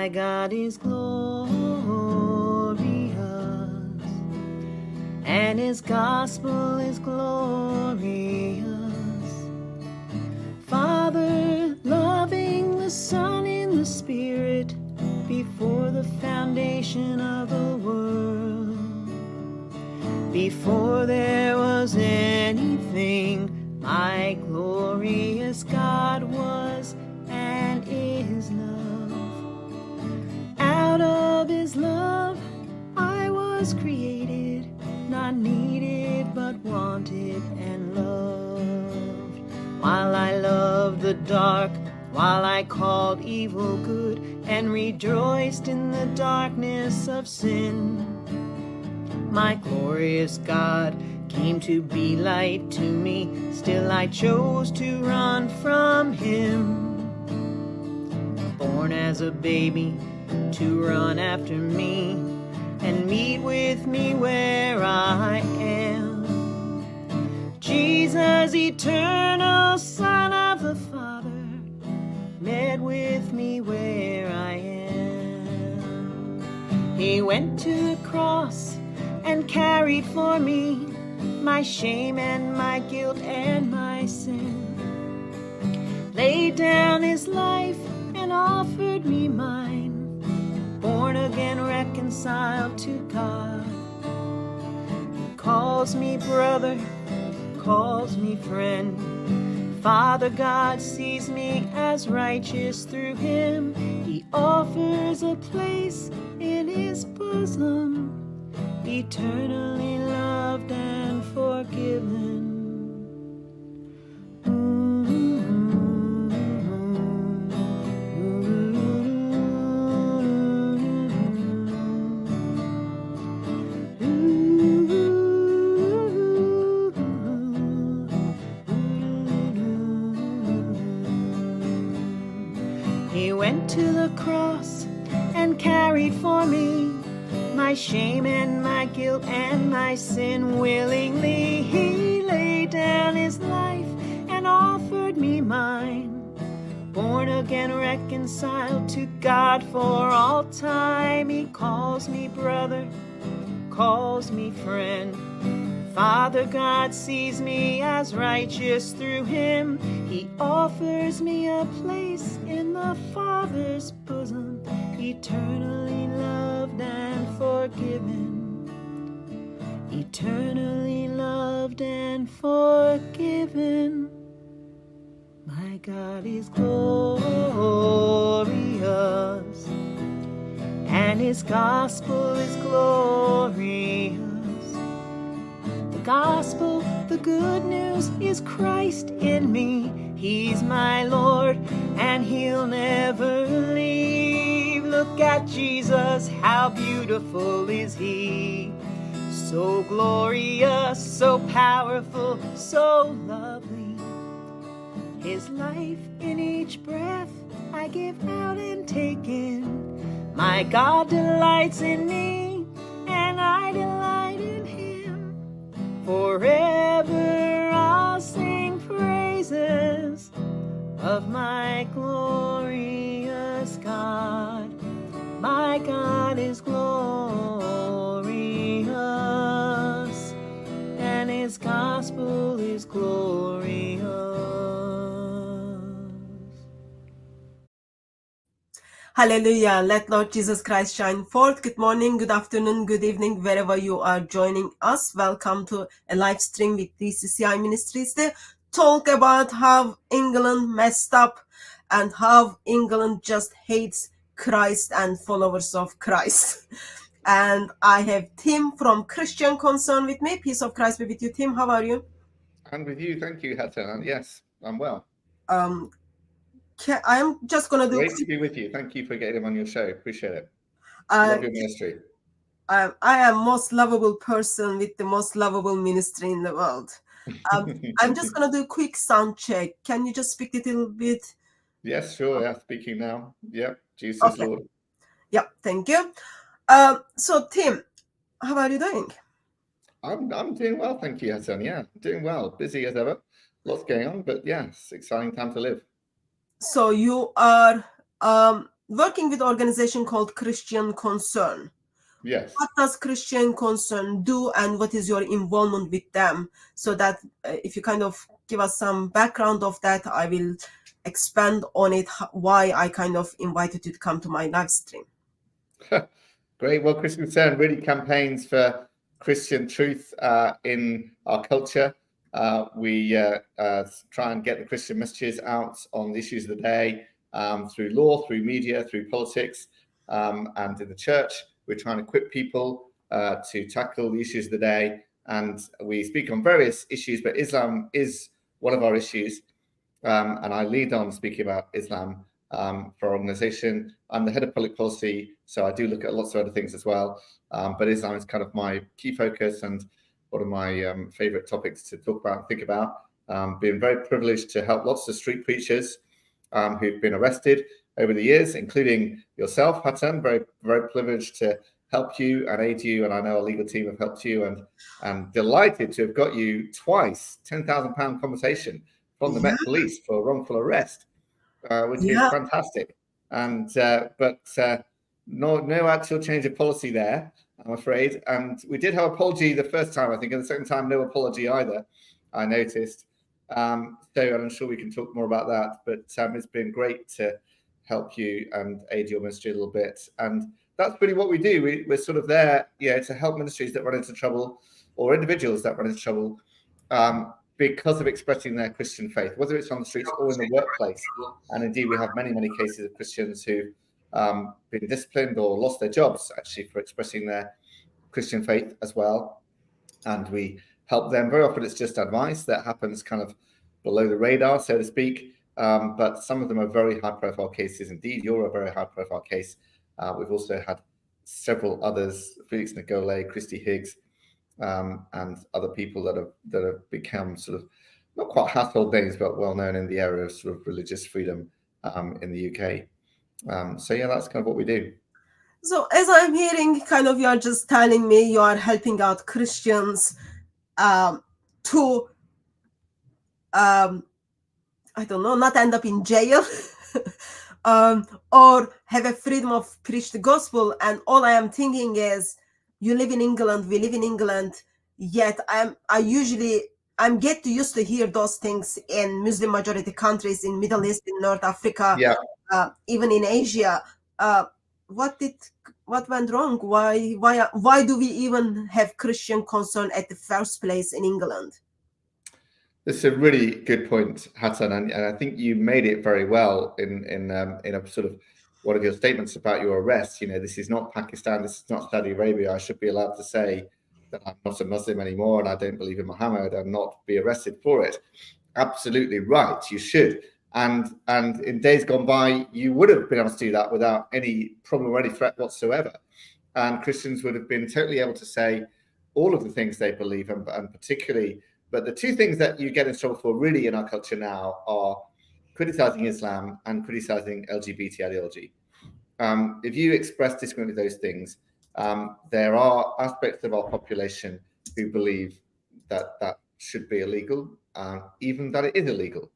My God is glorious, and his gospel is glorious. Father, loving the Son in the Spirit before the foundation of the world. Before there was anything, my glorious God was and is love. Out of his love I was created, not needed but wanted and loved. While I loved the dark, while I called evil good, and rejoiced in the darkness of sin, my glorious God came to be light to me. Still I chose to run from him. Born as a baby to run after me and meet with me where I am. Jesus, eternal Son of the Father, met with me where I am. He went to the cross and carried for me my shame and my guilt and my sin. Laid down his life and offered me mine. Born again, reconciled to God. He calls me brother, calls me friend. Father God sees me as righteous through him. He offers a place in his bosom, eternally loved and forgiven. He went to the cross and carried for me my shame and my guilt and my sin. Willingly he laid down his life and offered me mine. Born again, reconciled to God for all time. He calls me brother, calls me friend. Father God sees me as righteous through him. He offers me a place in the Father's bosom, eternally loved and forgiven. Eternally loved and forgiven. My God is glorious, and his gospel is glorious. The gospel, the good news, is Christ in me. He's my Lord, and he'll never leave. Look at Jesus, how beautiful is he. So glorious, so powerful, so lovely. His life in each breath I give out and take in. My God delights in me, and I delight in him. Forever I'll sing praises of my glorious God. My God is glorious, and his gospel is glorious. Hallelujah. Let Lord Jesus Christ shine forth. Good morning, good afternoon, good evening, wherever you are joining us. Welcome to a live stream with DCCI Ministries. They talk about how England messed up and how England just hates Christ and followers of Christ. And I have Tim from ChristianConcern with me. Peace of Christ be with you, Tim. How are you? And with you. Thank you, Hatun. Yes, I'm well. I'm just going to do... Great to be with you. Thank you for getting him on your show. Appreciate it. Love your ministry. I am most lovable person with the most lovable ministry in the world. I'm just going to do a quick sound check. Can you just speak a little bit? Yes, sure. Yeah, speaking now. Yep. Jesus Okay. Lord. Yep. Thank you. So Tim, how are you doing? I'm doing well. Thank you, Hatun. Yeah, doing well. Busy as ever. Lots going on, but yes, exciting time to live. So you are working with an organization called ChristianConcern. Yes. What does ChristianConcern do, and what is your involvement with them? So that if you kind of give us some background of that, I will expand on it, why I kind of invited you to come to my live stream. Great. Well, ChristianConcern really campaigns for Christian truth in our culture. We try and get the Christian messages out on the issues of the day through law, through media, through politics, and in the church. We're trying to equip people to tackle the issues of the day. And we speak on various issues, but Islam is one of our issues. And I lead on speaking about Islam for our organization. I'm the head of public policy, so I do look at lots of other things as well. But Islam is kind of my key focus and one of my favorite topics to talk about and think about. Been very privileged to help lots of street preachers who've been arrested over the years, including yourself, Hatun. Very, very privileged to help you and aid you, and I know our legal team have helped you, and delighted to have got you twice £10,000 compensation from the Met Police for wrongful arrest, which is fantastic. And but no actual change of policy there, I'm afraid. And we did have apology the first time, I think, and the second time no apology either, I noticed. So I'm sure we can talk more about that. But it's been great to help you and aid your ministry a little bit. And that's really what we do. We're sort of there, to help ministries that run into trouble or individuals that run into trouble because of expressing their Christian faith, whether it's on the streets or in the workplace. And indeed, we have many, many cases of Christians who've been disciplined or lost their jobs actually for expressing their Christian faith as well. And we help them. Very often it's just advice that happens kind of below the radar, so to speak. But some of them are very high profile cases. Indeed, you're a very high profile case. We've also had several others, Felix Nagole, Christy Higgs, and other people that have become sort of not quite household names, but well known in the area of sort of religious freedom in the UK. So yeah, that's kind of what we do. So as I'm hearing, kind of, you are just telling me you are helping out Christians to I don't know, not end up in jail or have a freedom of preach the gospel. And all I am thinking is, you live in England, we live in England, yet I'm get used to hear those things in Muslim majority countries, in Middle East, in North Africa, even in Asia. What went wrong? Why do we even have ChristianConcern at the first place in England? This is a really good point, Hatun, and I think you made it very well in a sort of one of your statements about your arrest. This is not Pakistan, this is not Saudi Arabia. I should be allowed to say that I'm not a Muslim anymore and I don't believe in Muhammad and not be arrested for it. Absolutely right, you should. And in days gone by, you would have been able to do that without any problem or any threat whatsoever. And Christians would have been totally able to say all of the things they believe, and particularly. But the two things that you get in trouble for really in our culture now are criticizing Islam and criticizing LGBT ideology. If you express disagreement with those things, there are aspects of our population who believe that that should be illegal, even that it is illegal.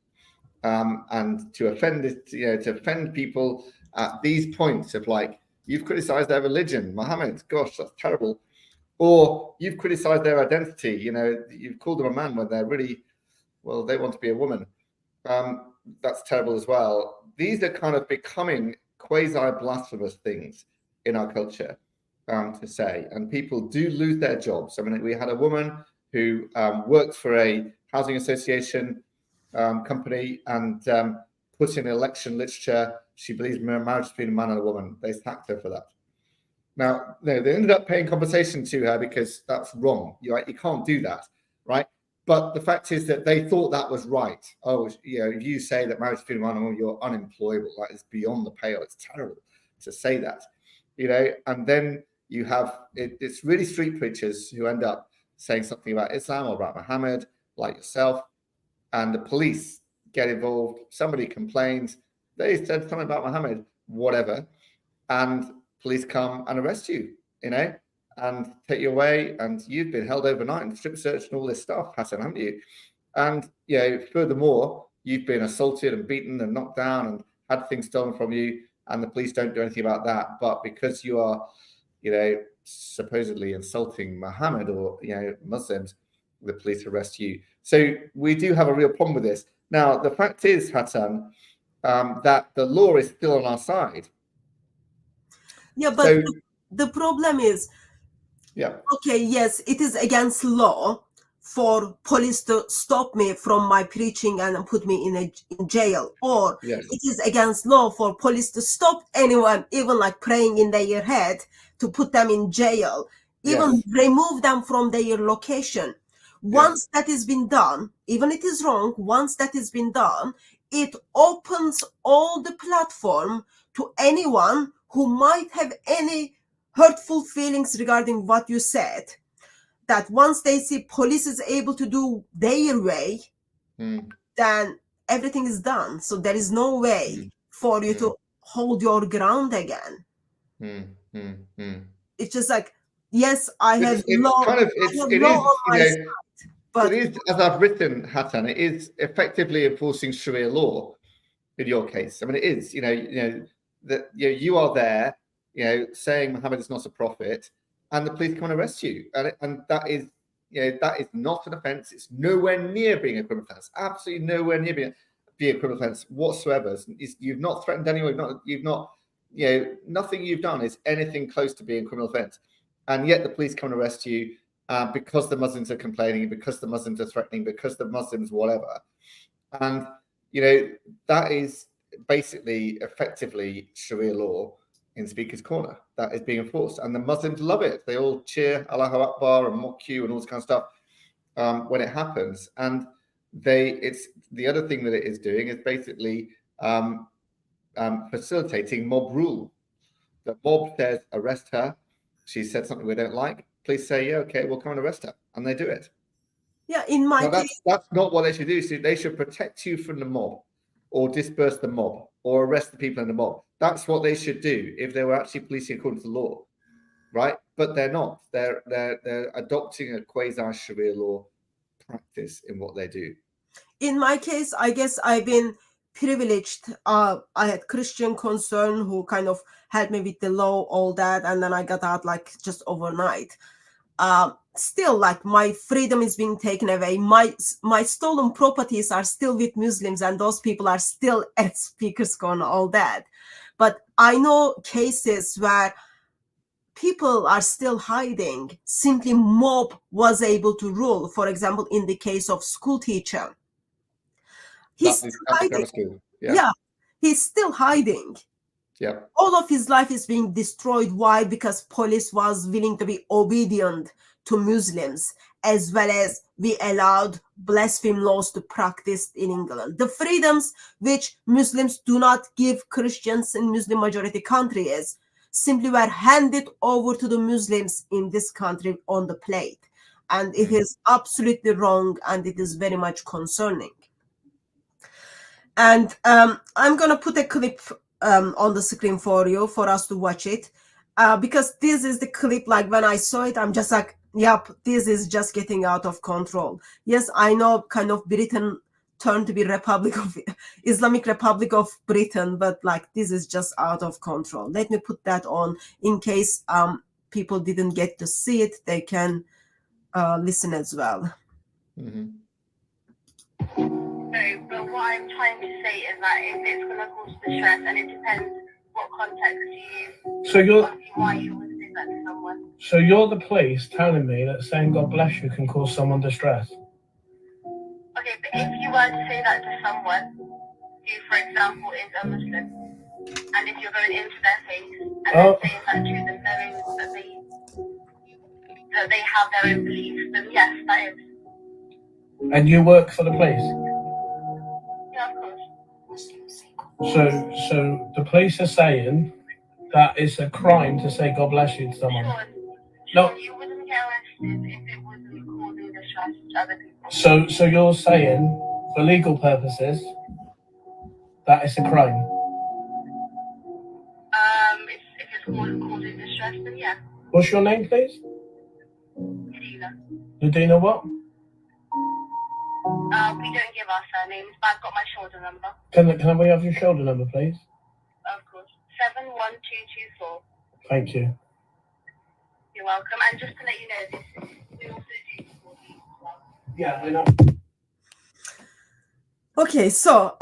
And to offend people at these points of like, you've criticized their religion, Muhammad, gosh, that's terrible. Or you've criticized their identity, you've called them a man when they're really, well, they want to be a woman. That's terrible as well. These are kind of becoming quasi-blasphemous things in our culture to say, and people do lose their jobs. I mean, we had a woman who worked for a housing association company and put in election literature, she believes marriage between a man and a woman. They sacked her for that. Now, no, they ended up paying compensation to her because that's wrong. You can't do that, right? But the fact is that they thought that was right. Oh, if you say that marriage between a man and a woman, you're unemployable. Like, it's beyond the pale. It's terrible to say that, And then you have it's really street preachers who end up saying something about Islam or about Muhammad, like yourself, and the police get involved. Somebody complains. They said something about Muhammad, whatever, and police come and arrest you, and take you away, and you've been held overnight and strip searched and all this stuff, Hatun, haven't you? And furthermore, you've been assaulted and beaten and knocked down and had things stolen from you. and the police don't do anything about that. But because you are, supposedly insulting Muhammad or, Muslims, the police arrest you. So we do have a real problem with this. Now, the fact is, Hatun, that the law is still on our side. Yeah, but the problem is, okay, yes, it is against law for police to stop me from my preaching and put me in jail, or it is against law for police to stop anyone, even like praying in their head, to put them in jail, even remove them from their location. Once that has been done, even it is wrong, once that has been done, it opens all the platform to anyone who might have any hurtful feelings regarding what you said. That once they see police is able to do their way, then everything is done. So there is no way for you to hold your ground again. It's just like, yes, I have law on my side. But it is, as I've written, Hatun, it is effectively enforcing Sharia law in your case. I mean, it is, that you are there, saying Muhammad is not a prophet, and the police come and arrest you, and that is, that is not an offence. It's nowhere near being a criminal offence. Absolutely nowhere near being a criminal offence whatsoever. You've not threatened anyone. You've not, nothing you've done is anything close to being a criminal offence, and yet the police come and arrest you because the Muslims are complaining, because the Muslims are threatening, because the Muslims whatever, and that is basically effectively Sharia law in Speaker's Corner that is being enforced, and the Muslims love it. They all cheer Allahu Akbar and mock you and all this kind of stuff when it happens. And it's the other thing that it is doing is basically facilitating mob rule. The mob says arrest her. She said something we don't like. Police say, yeah, okay, we'll come and arrest her, and they do it. Yeah, in my case, that's not what they should do. So they should protect you from the mob, or disperse the mob, or arrest the people in the mob. That's what they should do if they were actually policing according to the law, right? But they're not. They're adopting a quasi-Sharia law practice in what they do. In my case, I guess I've been privileged. I had ChristianConcern who kind of helped me with the law, all that, and then I got out like just overnight. Still, like, my freedom is being taken away. My stolen properties are still with Muslims, and those people are still at Speaker's Corner, all that. But I know cases where people are still hiding. Simply mob was able to rule. For example, in the case of school teacher, he's still hiding. Yeah, he's still hiding. Yeah. All of his life is being destroyed. Why? Because police was willing to be obedient to Muslims, as well as we allowed blasphemy laws to practice in England. The freedoms which Muslims do not give Christians in Muslim majority countries simply were handed over to the Muslims in this country on the plate. And it is absolutely wrong, and it is very much concerning. And I'm going to put a clip on the screen for you, for us to watch it, because this is the clip. Like, when I saw it, I'm just like, yep, this is just getting out of control. Yes, I know kind of Britain turned to be Islamic Republic of Britain, but like, this is just out of control. Let me put that on in case people didn't get to see it. They can listen as well. So, but what I'm trying to say is that if it's going to cause distress, and it depends what context you use, why you would do that to someone. So you're the police telling me that saying God bless you can cause someone distress? Okay, but if you were to say that to someone who, for example, is a Muslim, and if you're going into their face and then saying that to them, knowing that they have their own beliefs, then yes, that is. And you work for the police? Yeah, of course. So the police are saying that it's a crime to say God bless you to someone? Sure, you wouldn't get arrested if it wasn't causing distress to other people. So you're saying, for legal purposes, that it's a crime? If it's causing distress, then yeah. What's your name, please? Nadina. Nadina what? We don't give our surnames, but I've got my shoulder number. Can we have your shoulder number, please? Of course. 71224. Thank you. You're welcome. And just to let you know, we also do support these as well. Yeah, we're not. Okay, so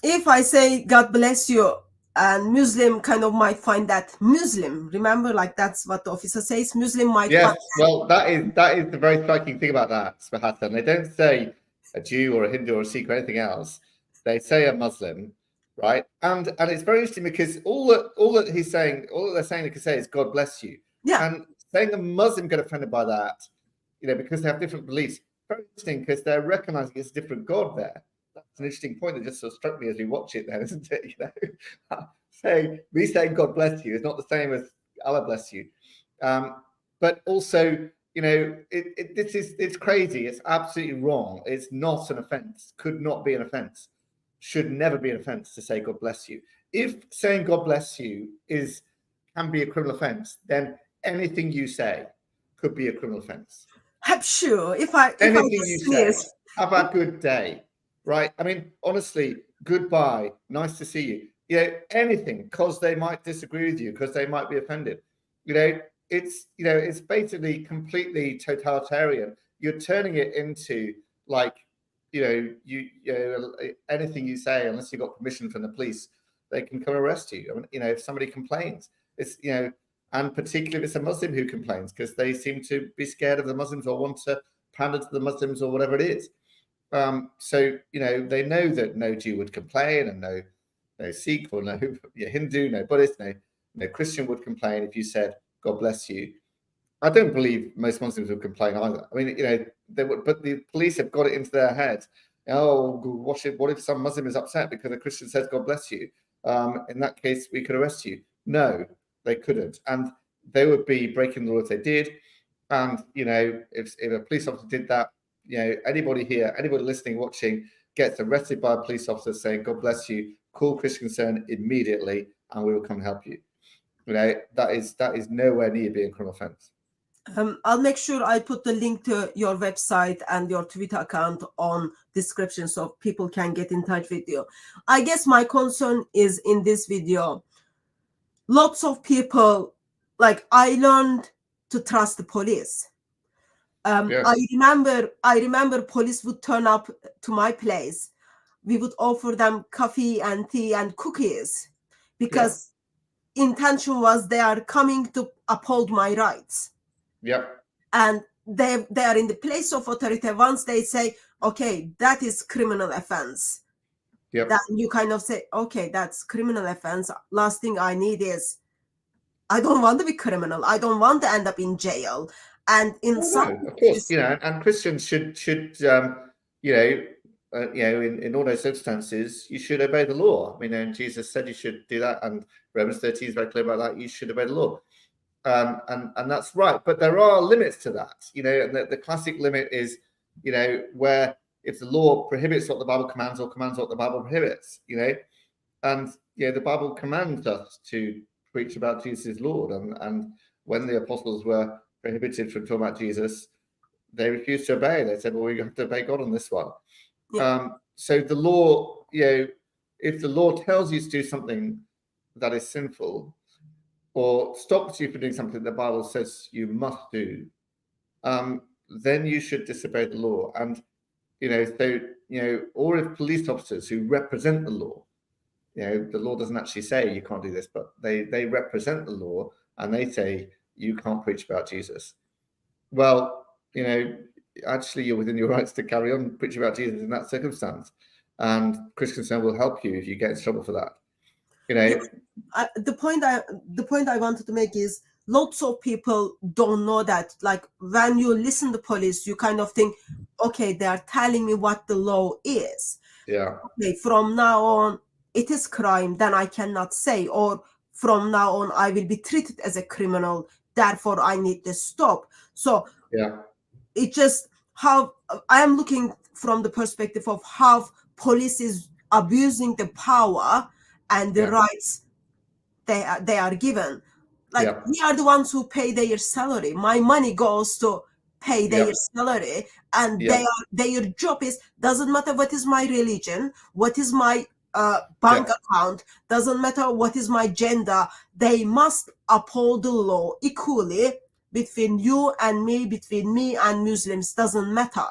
if I say God bless you, and Muslim kind of might find that Muslim, remember, like that's what the officer says, Muslim might Yes, find well, that is the very striking thing about that, Hatun. They don't say a Jew or a Hindu or a Sikh or anything else. They say a Muslim, right? And it's very interesting because all that he's saying, all that they're saying they can say is God bless you. Yeah. And saying a Muslim get offended by that, because they have different beliefs, very interesting because they're recognizing it's a different God there. That's an interesting point that just sort of struck me as we watch it then, isn't it? Me saying God bless you is not the same as Allah bless you. But also, it's crazy. It's absolutely wrong. It's not an offense. Could not be an offense. Should never be an offense to say God bless you. If saying God bless you can be a criminal offense, then anything you say could be a criminal offense. I'm sure if Anything you say, have a good day, right? I mean, honestly, goodbye, nice to see you. Anything, because they might disagree with you, because they might be offended. It's basically completely totalitarian. You're turning it into like, anything you say, unless you've got permission from the police, they can come arrest you. I mean, if somebody complains, it's and particularly if it's a Muslim who complains, because they seem to be scared of the Muslims or want to pander to the Muslims or whatever it is. So they know that no Jew would complain, and no Sikh or no Hindu, no Buddhist, no Christian would complain if you said God bless you. I don't believe most Muslims would complain either. I mean, they would, but the police have got it into their head. Oh, what if some Muslim is upset because a Christian says God bless you? In that case, we could arrest you. No, they couldn't, and they would be breaking the law if they did. And if a police officer did that, anybody here, anybody listening, watching, gets arrested by a police officer saying God bless you, call ChristianConcern immediately, and we will come help you. That is nowhere near being a criminal offense. I'll make sure I put the link to your website and your Twitter account on description so people can get in touch with you. I guess my concern is in this video, lots of people, like, I learned to trust the police. Yes. I remember police would turn up to my place. We would offer them coffee and tea and cookies because intention was they are coming to uphold my rights. Yep. And they are in the place of authority. Once they say, okay, that is criminal offense, that you kind of say, okay, that's criminal offense. Last thing I need is, I don't want to be criminal. I don't want to end up in jail. And in of course, and Christians should in all those circumstances, you should obey the law. I mean, and Jesus said you should do that, and Romans 13 is very clear about that. You should obey the law. And that's right, but there are limits to that. And the classic limit is, where if the law prohibits what the Bible commands or commands what the Bible prohibits, and the Bible commands us to preach about Jesus as Lord, and when the apostles were prohibited from talking about Jesus, they refused to obey. They said, well, we have to obey God on this one. So the law, if the law tells you to do something that is sinful, or stops you from doing something the Bible says you must do, then you should disobey the law. And or if police officers who represent the law, the law doesn't actually say you can't do this, but they represent the law and they say you can't preach about Jesus. Well, actually you're within your rights to carry on preaching about Jesus in that circumstance, and ChristianConcern will help you if you get in trouble for that. The point I wanted to make is lots of people don't know that. Like, when you listen to police, you kind of think, okay, they are telling me what the law is. Okay, from now on it is crime, then I cannot say, or from now on I will be treated as a criminal, therefore I need to stop. So it just how I am looking from the perspective of how police is abusing the power and the rights they are given. Like, we are the ones who pay their salary. My money goes to pay their salary, and their job is, doesn't matter what is my religion, what is my bank account, doesn't matter what is my gender, they must uphold the law equally between you and me, between me and Muslims, doesn't matter.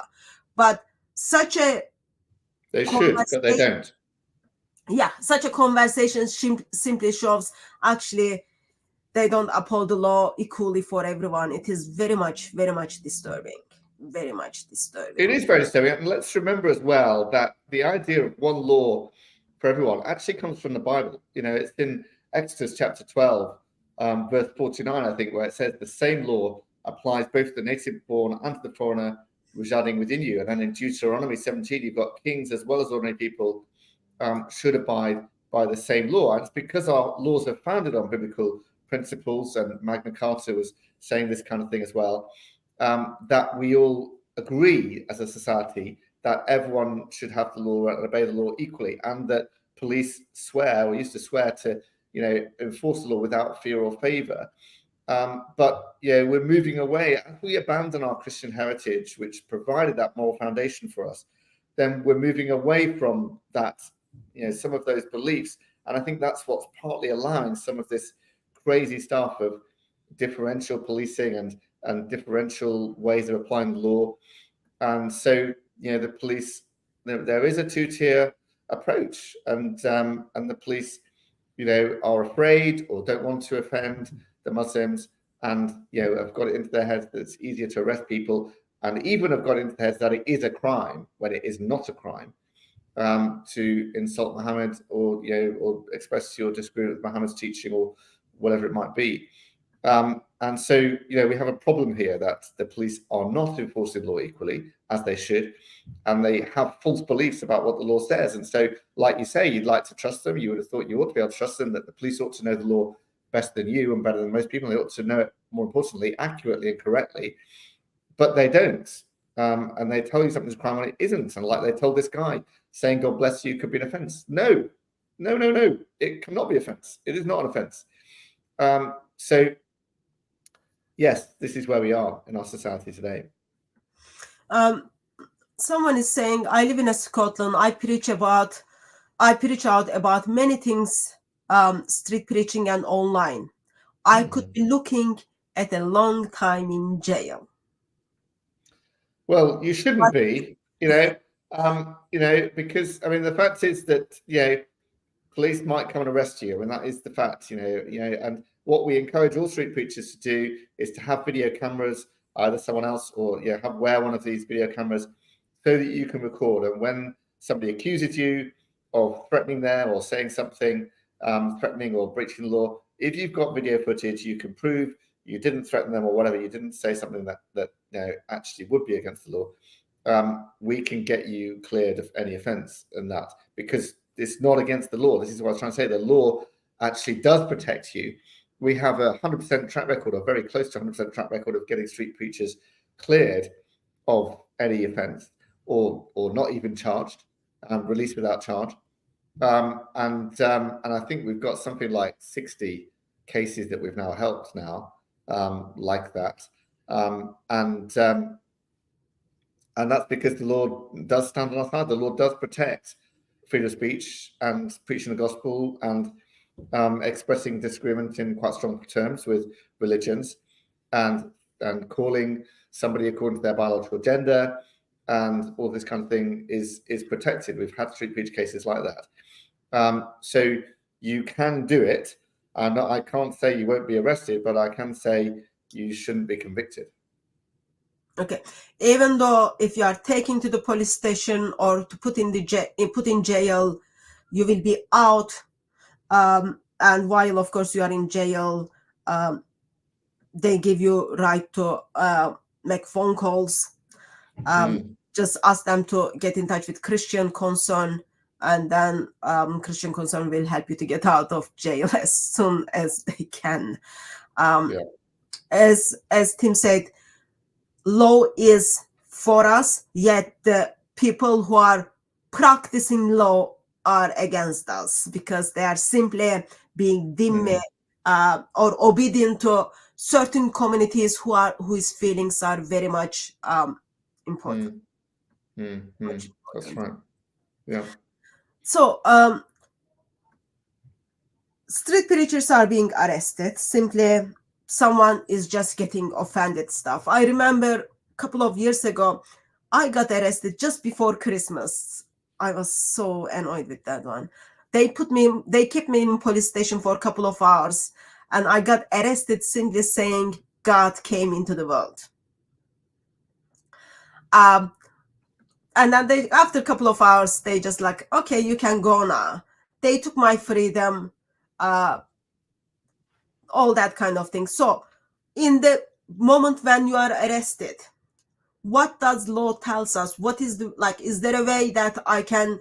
But such a They should, but they don't. Yeah, such a conversation simply shows actually they don't uphold the law equally for everyone. It is very much disturbing. Very much disturbing. It is very disturbing. And let's remember as well that the idea of one law for everyone actually comes from the Bible. You know, it's in Exodus chapter 12, verse 49, I think, where it says the same law applies both to the native born and to the foreigner residing within you. And then in Deuteronomy 17, you've got kings as well as ordinary people should abide by the same law. And it's because our laws are founded on biblical principles, and Magna Carta was saying this kind of thing as well, that we all agree as a society that everyone should have the law and obey the law equally, and that police swear, or used to swear, to, you know, enforce the law without fear or favor. But yeah, we're moving away. As we abandon our Christian heritage, which provided that moral foundation for us, then we're moving away from that, you know, some of those beliefs. And I think that's what's partly allowing some of this crazy stuff of differential policing and differential ways of applying the law. And so, you know, the police, there is a two-tier approach, and the police, you know, are afraid or don't want to offend the Muslims, and, you know, have got it into their heads that it's easier to arrest people, and even have got into their heads that it is a crime when it is not a crime to insult Muhammad, or, you know, or express your disagreement with Muhammad's teaching, or whatever it might be. And so, you know, we have a problem here that the police are not enforcing the law equally, as they should, and they have false beliefs about what the law says. And so, like you say, you'd like to trust them. You would have thought you ought to be able to trust them, that the police ought to know the law better than you and better than most people. They ought to know it, more importantly, accurately and correctly, but they don't. And they tell you something's a crime when it isn't. And like they told this guy, saying God bless you could be an offense. No, it cannot be offense. It is not an offense. So yes, this is where we are in our society today. Someone is saying, I live in Scotland. I preach out about many things, street preaching and online. I could be looking at a long time in jail. Well, you shouldn't be, you know, because, I mean, the fact is that, you know, police might come and arrest you, and that is the fact, you know, and what we encourage all street preachers to do is to have video cameras, either someone else or, you know, wear one of these video cameras so that you can record. And when somebody accuses you of threatening them or saying something threatening or breaching the law, if you've got video footage, you can prove you didn't threaten them or whatever, you didn't say something that you know, actually would be against the law, we can get you cleared of any offense in that, because it's not against the law. This is what I was trying to say. The law actually does protect you. We have a 100% track record, or very close to 100% track record, of getting street preachers cleared of any offense, or not even charged, released without charge. And I think we've got something like 60 cases that we've now helped now, like that. And that's because the law does stand on our side. The law does protect freedom of speech and preaching the gospel and expressing disagreement in quite strong terms with religions, and calling somebody according to their biological gender, and all this kind of thing is protected. We've had street preach cases like that. So you can do it. I can't say you won't be arrested, but I can say you shouldn't be convicted. Okay. Even though if you are taken to the police station or to put in jail, you will be out. And while, of course, you are in jail, they give you right to make phone calls. Just ask them to get in touch with ChristianConcern, and then ChristianConcern will help you to get out of jail as soon as they can. As Tim said, law is for us, yet the people who are practicing law are against us, because they are simply being or obedient to certain communities whose feelings are very much important. That's right. Yeah. So street preachers are being arrested. Simply, someone is just getting offended stuff. I remember a couple of years ago, I got arrested just before Christmas. I was so annoyed with that one. They kept me in police station for a couple of hours, and I got arrested simply saying God came into the world. And then after a couple of hours, they just like, okay, you can go now. They took my freedom, all that kind of thing. So in the moment when you are arrested, what does law tells us? What is is there a way that I can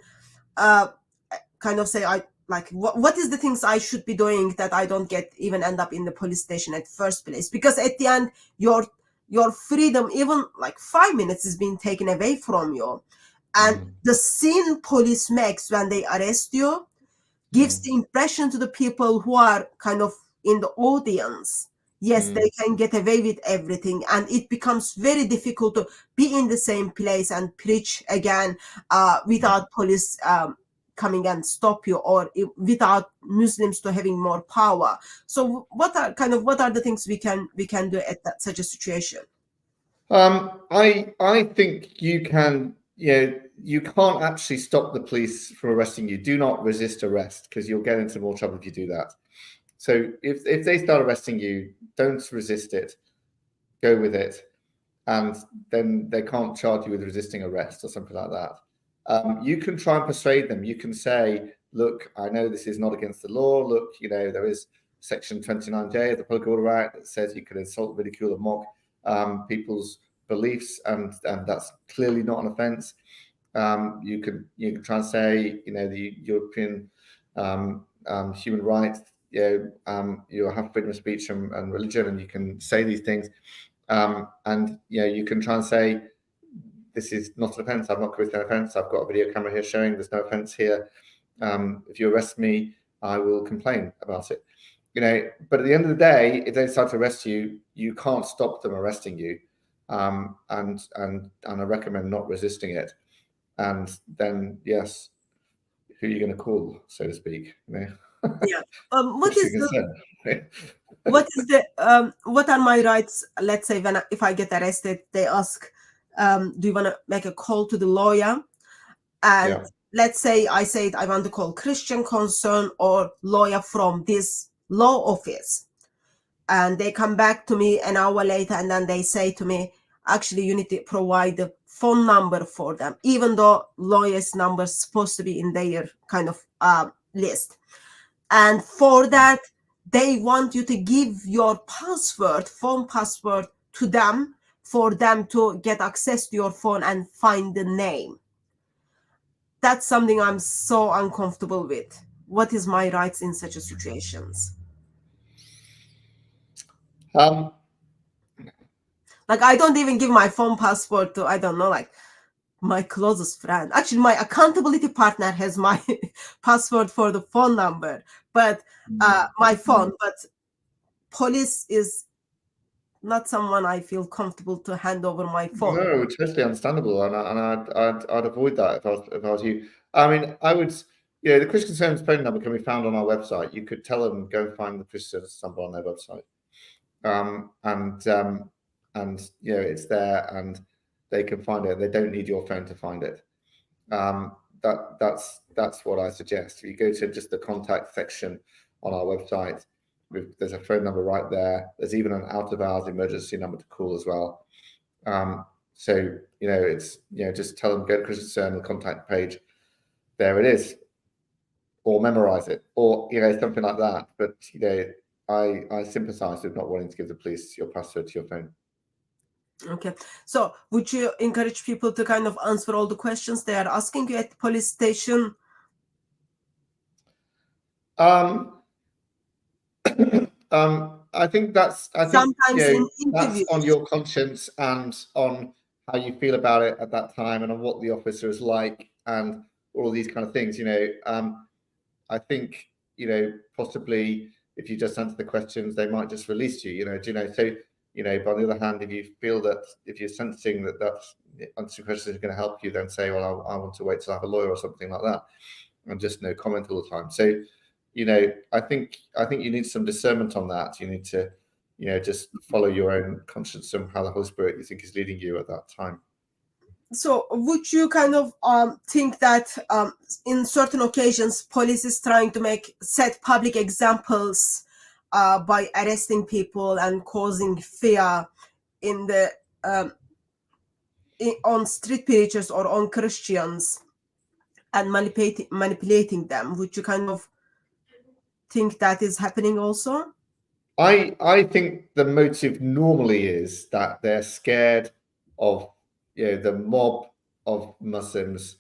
kind of say, what is the things I should be doing that I don't even end up in the police station at first place? Because at the end, your freedom, even like 5 minutes, is being taken away from you. And the scene police makes when they arrest you gives the impression to the people who are kind of in the audience, yes, they can get away with everything, and it becomes very difficult to be in the same place and preach again without police coming and stop you, or without Muslims to having more power. So what are the things we can do at such a situation? I think you can, you can't actually stop the police from arresting you. Do not resist arrest, because you'll get into more trouble if you do that. So if they start arresting you, don't resist it, go with it, and then they can't charge you with resisting arrest or something like that. You can try and persuade them. You can say, look, I know this is not against the law. Look, there is Section 29J of the Public Order Act that says you can insult, ridicule, or mock people's beliefs, and that's clearly not an offence. You can try and say, the European human rights, you have freedom of speech and religion, and you can say these things, and you can try and say, this is not an offence. I've not committed an offence. I've got a video camera here showing there's no offence here. If you arrest me, I will complain about it. But at the end of the day, if they decide to arrest you, you can't stop them arresting you. And I recommend not resisting it. And then, yes, who are you going to call, so to speak? Yeah. What are my rights? Let's say if I get arrested, they ask, do you want to make a call to the lawyer? And let's say I said I want to call ChristianConcern or lawyer from this law office, and they come back to me an hour later, and then they say to me, actually, you need to provide the phone number for them, even though lawyer's number is supposed to be in their kind of list. And for that, they want you to give your phone password to them, for them to get access to your phone and find the name. That's something I'm so uncomfortable with. What is my rights in such a situations? I don't even give my phone password to, I don't know, my closest friend. Actually, my accountability partner has my password for the phone number, but my phone. But police is not someone I feel comfortable to hand over my phone. No, totally understandable, and I'd avoid that if I was you. I mean, I would. The ChristianConcern's phone number can be found on our website. You could tell them, go and find the ChristianConcern number on their website, and it's there, and they can find it. They don't need your phone to find it. That's what I suggest. If you go to just the contact section on our website, there's a phone number right there. There's even an out-of-hours emergency number to call as well. So it's just tell them, go to ChristianConcern, the contact page. There it is, or memorize it, or something like that. But I sympathise with not wanting to give the police your password to your phone. Okay, so would you encourage people to kind of answer all the questions they are asking you at the police station? I think that's on your conscience and on how you feel about it at that time, and on what the officer is like, and all these kind of things. I think possibly if you just answer the questions, they might just release you. So. But on the other hand, if you feel that, if you're sensing that answering questions is going to help you, then say, well, I want to wait till I have a lawyer or something like that, and just no comment all the time. So, I think you need some discernment on that. You need to, just follow your own conscience and how the Holy Spirit you think is leading you at that time. So would you kind of think that in certain occasions police is trying to set public examples by arresting people and causing fear in the on street preachers or on Christians and manipulating them? Would you kind of think that is happening also? I think the motive normally is that they're scared of the mob of Muslims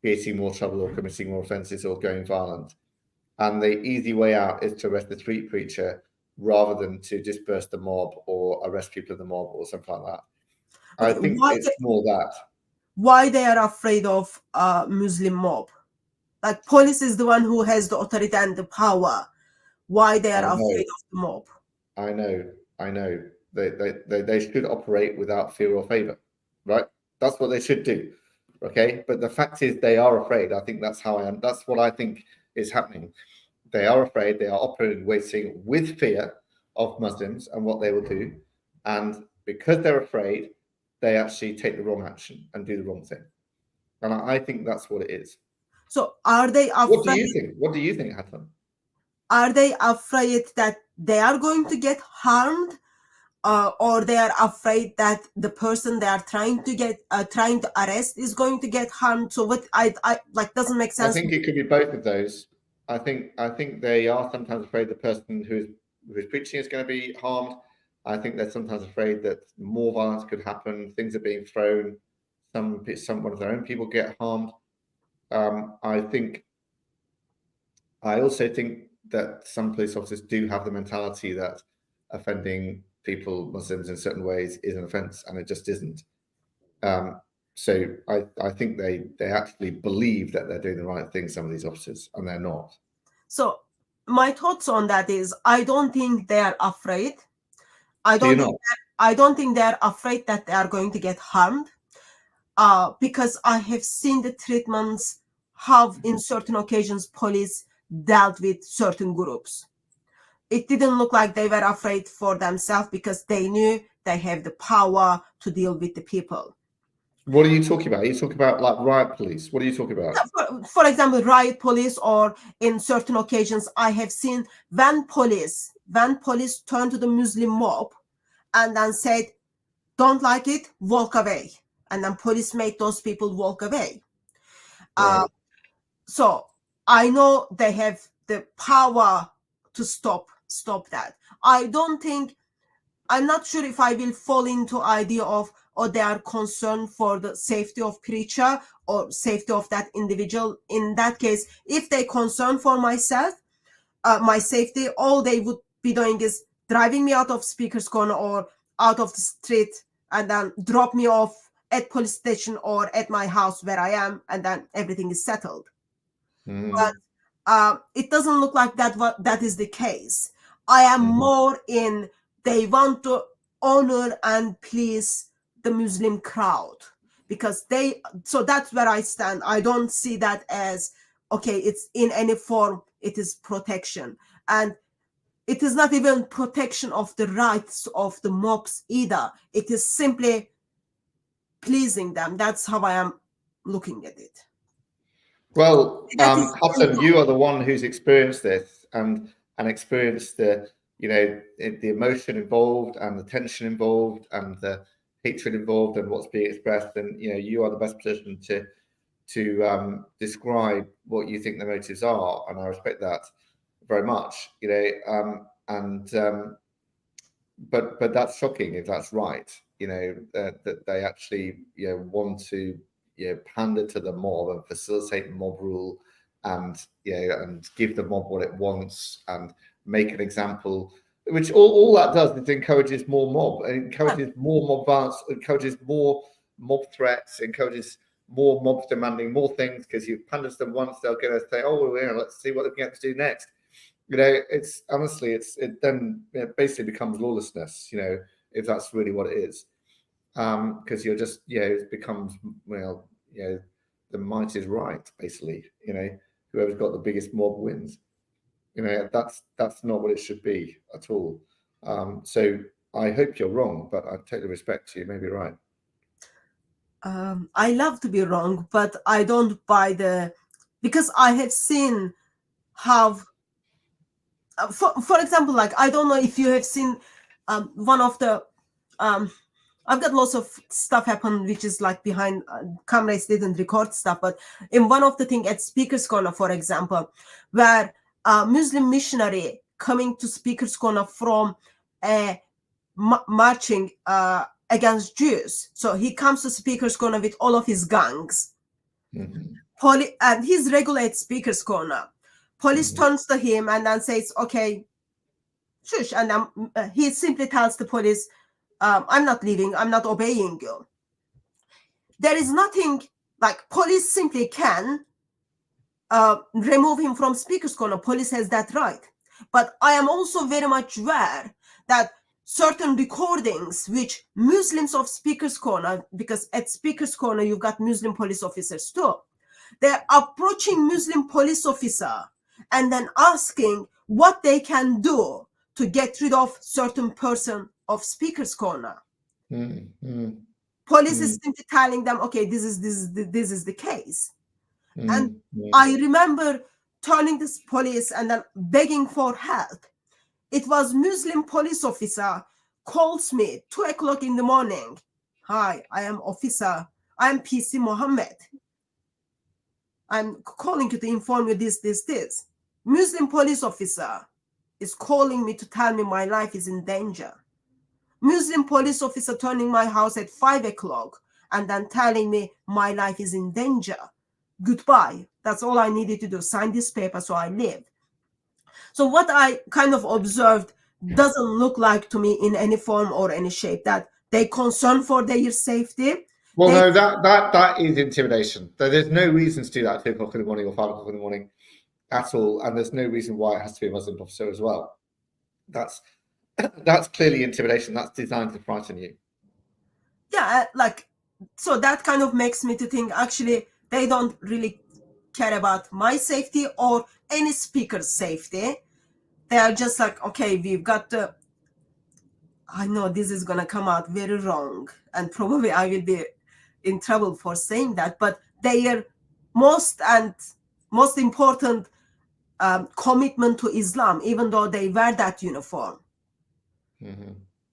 creating more trouble or committing more offences or going violent, and the easy way out is to arrest the street preacher rather than to disperse the mob or arrest people in the mob or something like that. Okay, I think it's more that. Why they are afraid of Muslim mob? Like police is the one who has the authority and the power. Why they are afraid of the mob? I know. They should operate without fear or favor, right? That's what they should do. Okay, but the fact is they are afraid. I think that's what I think is happening. They are afraid. They are operating with fear of Muslims and what they will do, and because they're afraid, they actually take the wrong action and do the wrong thing. And I think that's what it is. So are they afraid? What do you think? What do you think, Hatun? Are they afraid that they are going to get harmed, or they are afraid that the person they are trying to arrest is going to get harmed? So what I like doesn't make sense. I think it could be both of those. I think they are sometimes afraid the person who's preaching is going to be harmed. I think they're sometimes afraid that more violence could happen. Things are being thrown. One of their own people get harmed. I also think that some police officers do have the mentality that offending Muslims in certain ways is an offence, and it just isn't. So I think they actually believe that they're doing the right thing, some of these officers, and they're not. So my thoughts on that is I don't think they are afraid. I don't think they're afraid that they are going to get harmed, because I have seen the treatments how in certain occasions police dealt with certain groups. It didn't look like they were afraid for themselves because they knew they have the power to deal with the people. What are you talking about? Are you talking about like riot police? What are you talking about? For example, riot police, or in certain occasions, I have seen when police turned to the Muslim mob and then said, "Don't like it, walk away," and then police made those people walk away. Right. So I know they have the power to stop that. I'm not sure if I will fall into idea of, or they are concerned for the safety of preacher or safety of that individual. In that case, if they concern for myself, my safety, all they would be doing is driving me out of Speaker's Corner or out of the street and then drop me off at police station or at my house where I am, and then everything is settled. But it doesn't look like that is the case. I am more in they want to honor and please the Muslim crowd, because so that's where I stand. I don't see that as, okay, it's in any form, it is protection. And it is not even protection of the rights of the mobs either. It is simply pleasing them. That's how I am looking at it. Well, Hatun, you are the one who's experienced this and experienced the emotion involved and the tension involved and the hatred involved and what's being expressed, and you are the best person to describe what you think the motives are, and I respect that very much. But that's shocking if that's right. That they actually want to pander to the mob and facilitate mob rule, and and give the mob what it wants and make an example, which all that does is encourages more mob, encourages more mob violence, encourages more mob threats, encourages more mobs demanding more things, because you've pandered them once, they're going to say, oh, let's see what they get to do next. It's honestly, it then basically becomes lawlessness, if that's really what it is. Because you're just, it becomes, the might is right, basically. Whoever's got the biggest mob wins. You know, that's not what it should be at all. So I hope you're wrong, but I totally respect you. You may be right. I love to be wrong, but I don't buy because I have seen how, for example, like, I don't know if you have seen one of the, I've got lots of stuff happen, which is like behind cameras didn't record stuff, but in one of the thing at Speaker's Corner, for example, where a Muslim missionary coming to Speaker's Corner from marching against Jews. So he comes to Speaker's Corner with all of his gangs. And he's regular at Speaker's Corner. Police turns to him and then says, okay, shush. And then he simply tells the police, I'm not leaving, I'm not obeying you. There is nothing like police simply can remove him from Speaker's Corner. Police has that right. But I am also very much aware that certain recordings which Muslims of Speaker's Corner, because at Speaker's Corner you've got Muslim police officers too, they're approaching Muslim police officer and then asking what they can do to get rid of certain person of Speaker's Corner. Police is simply telling them, okay, this is the case. And I remember turning this police and then begging for help. It was Muslim police officer calls me 2 o'clock in the morning. Hi, I am officer. I am PC Mohammed. I'm calling you to inform you this. Muslim police officer is calling me to tell me my life is in danger. Muslim police officer turning my house at 5 o'clock and then telling me my life is in danger. Goodbye. That's all I needed to do. Sign this paper so I live. So what I kind of observed doesn't look like to me in any form or any shape that they concern for their safety. Well, no, that is intimidation. There's no reason to do that at 2 o'clock in the morning or 5 o'clock in the morning at all, and there's no reason why it has to be a Muslim officer as well. That's clearly intimidation. That's designed to frighten you. Yeah, like, so that kind of makes me to think actually they don't really care about my safety or any speaker's safety. They are just like, okay, we've got to, I know this is going to come out very wrong and probably I will be in trouble for saying that, but their most important commitment to Islam, even though they wear that uniform.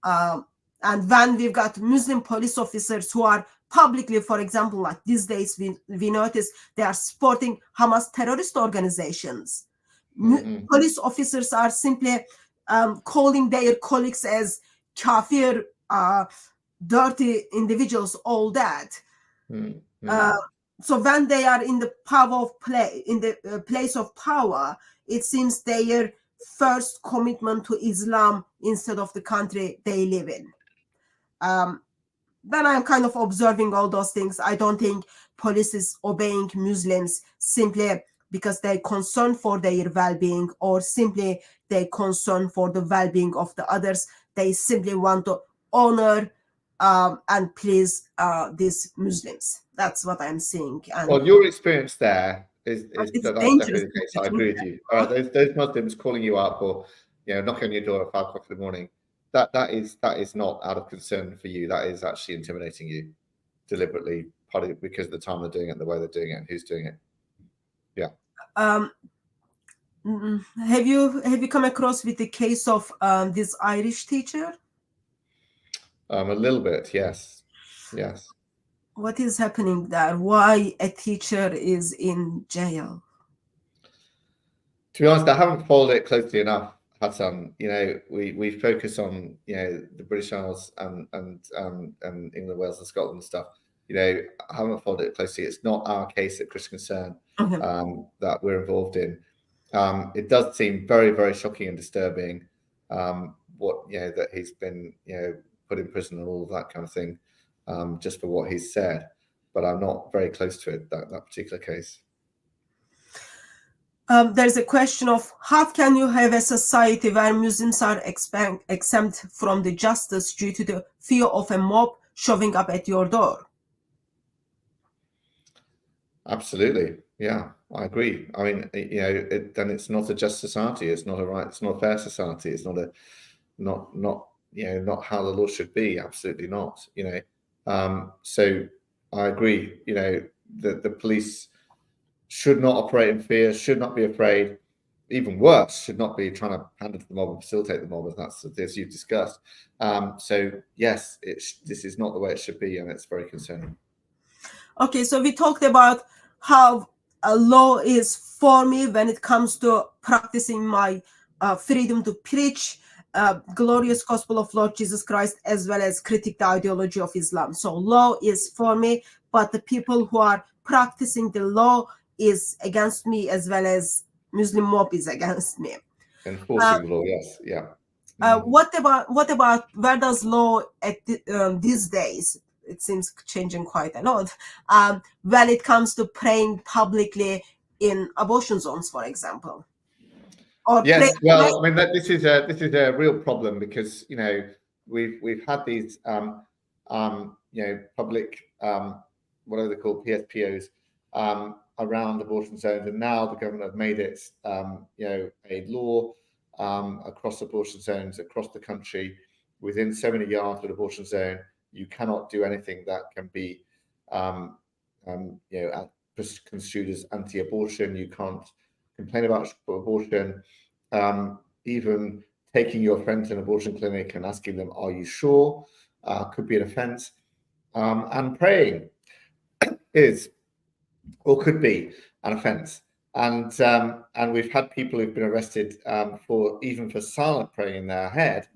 And when we've got Muslim police officers who are publicly, for example, like these days, we notice they are supporting Hamas terrorist organizations. Police officers are simply calling their colleagues as kafir, dirty individuals, all that. So when they are in the place of power, it seems their first commitment to Islam instead of the country they live in. Then I'm kind of observing all those things. I don't think police is obeying Muslims simply because they're concerned for their well-being or simply they're concerned for the well-being of the others. They simply want to honor and please these Muslims. That's what I'm seeing. And well, your experience there is that's dangerous. definitely the case. I agree with you. All right, those Muslims calling you up or knocking on your door at 5 o'clock in the morning, that is not out of concern for you. That is actually intimidating you deliberately, partly because of the time they're doing it, the way they're doing it, and who's doing it. Yeah. Have you come across with the case of this Irish teacher? A little bit, yes. What is happening there? Why a teacher is in jail? To be honest, I haven't followed it closely enough, Hatun. We focus on the British Isles and England, Wales, and Scotland and stuff. I haven't followed it closely. It's not our case at ChristianConcern that we're involved in. It does seem very, very shocking and disturbing. That he's been put in prison and all of that kind of thing, just for what he's said. But I'm not very close to it, that particular case. There's a question of how can you have a society where Muslims are exempt from the justice due to the fear of a mob showing up at your door? Absolutely, yeah. I agree. I mean, then it's not a just society. It's not a right. It's not a fair society. It's not not how the law should be. Absolutely not. So I agree. That the police should not operate in fear. Should not be afraid. Even worse, should not be trying to hand it to the mob and facilitate the mob, as you've discussed. So yes, this is not the way it should be, and it's very concerning. Okay, so we talked about how a law is for me when it comes to practicing my freedom to preach glorious gospel of Lord Jesus Christ, as well as critique the ideology of Islam. So law is for me, but the people who are practicing the law is against me, as well as Muslim mob is against me. Enforcing the law, yes, yeah. What about where does law at these days? It seems changing quite a lot when it comes to praying publicly in abortion zones, for example. Or yes, well, I mean this is a real problem, because we've had these public what are they called, PSPOs, around abortion zones, and now the government have made it a law across abortion zones across the country. Within so many yards of an abortion zone, you cannot do anything that can be construed as anti-abortion. You can't complain about abortion. Even taking your friend to an abortion clinic and asking them, "Are you sure?" Could be an offence. And praying is, or could be, an offence. And we've had people who've been arrested for silent praying in their head,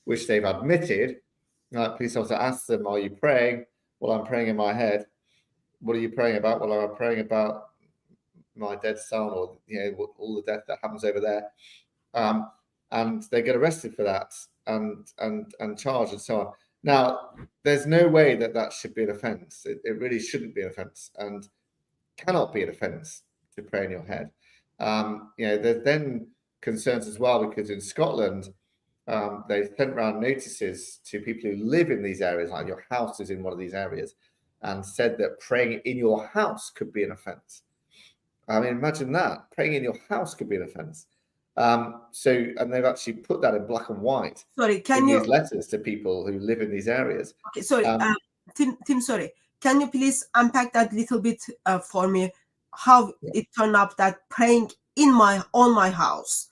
which they've admitted. Police officer asks them, "Are you praying?" "Well, I'm praying in my head." "What are you praying about?" "Well, I'm praying about my dead son, or all the death that happens over there." And they get arrested for that and charged and so on. Now, there's no way that should be an offence. It really shouldn't be an offence, and cannot be an offence to pray in your head. There's then concerns as well, because in Scotland, they sent around notices to people who live in these areas, like your house is in one of these areas, and said that praying in your house could be an offence. I mean, imagine that. Praying in your house could be an offence. And they've actually put that in black and white. Sorry, these letters to people who live in these areas. Okay, sorry, Tim, sorry. Can you please unpack that a little bit for me? How it turned up that praying on my house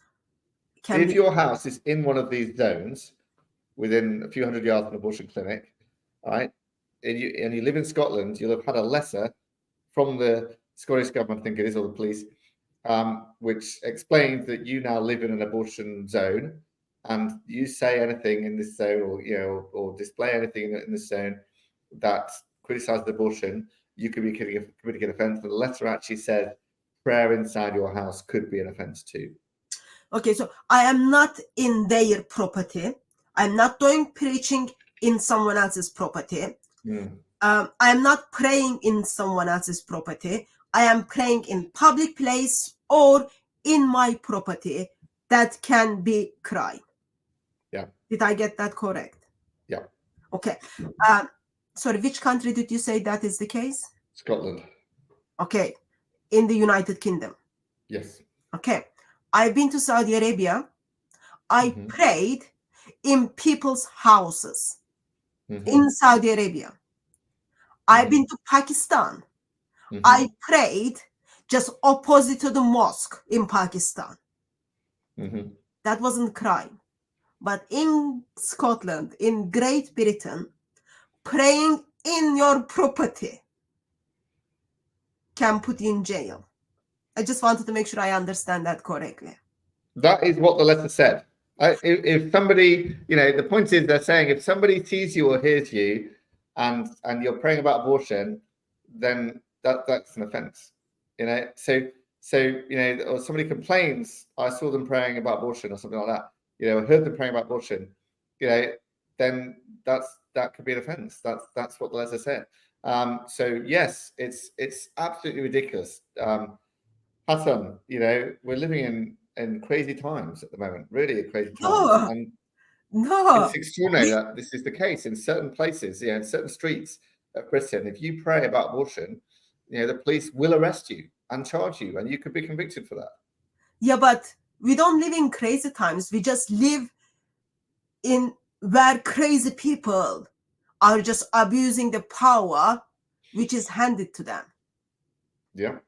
if your house is in one of these zones, within a few hundred yards of an abortion clinic, right, and you live in Scotland, you'll have had a letter from the Scottish government, I think it is, or the police, which explains that you now live in an abortion zone, and you say anything in this zone, or display anything in this zone that criticizes abortion, you could be committing an offence. And the letter actually said prayer inside your house could be an offence too. Okay, so I am not in their property. I'm not doing preaching in someone else's property. I'm not praying in someone else's property. I am praying in public place or in my property. That can be crime. Yeah. Did I get that correct? Yeah. Okay. Sorry, which country did you say that is the case? Scotland. Okay. In the United Kingdom. Yes. Okay. I've been to Saudi Arabia. I prayed in people's houses in Saudi Arabia. I've been to Pakistan. I prayed just opposite to the mosque in Pakistan. That wasn't crime. But in Scotland, in Great Britain, praying in your property can put you in jail. I just wanted to make sure I understand that correctly. That is what the letter said. If somebody, the point is, they're saying if somebody sees you or hears you and you're praying about abortion, then that's an offence. Or somebody complains, "I saw them praying about abortion," or something like that. I heard them praying about abortion. Then that could be an offence. That's what the letter said. So yes, it's absolutely ridiculous. Hatun, we're living in crazy times at the moment, really crazy times. No. It's extraordinary that this is the case in certain places, in certain streets of Britain. If you pray about abortion, the police will arrest you and charge you, and you could be convicted for that. Yeah, but we don't live in crazy times. We just live in where crazy people are just abusing the power which is handed to them. Yeah.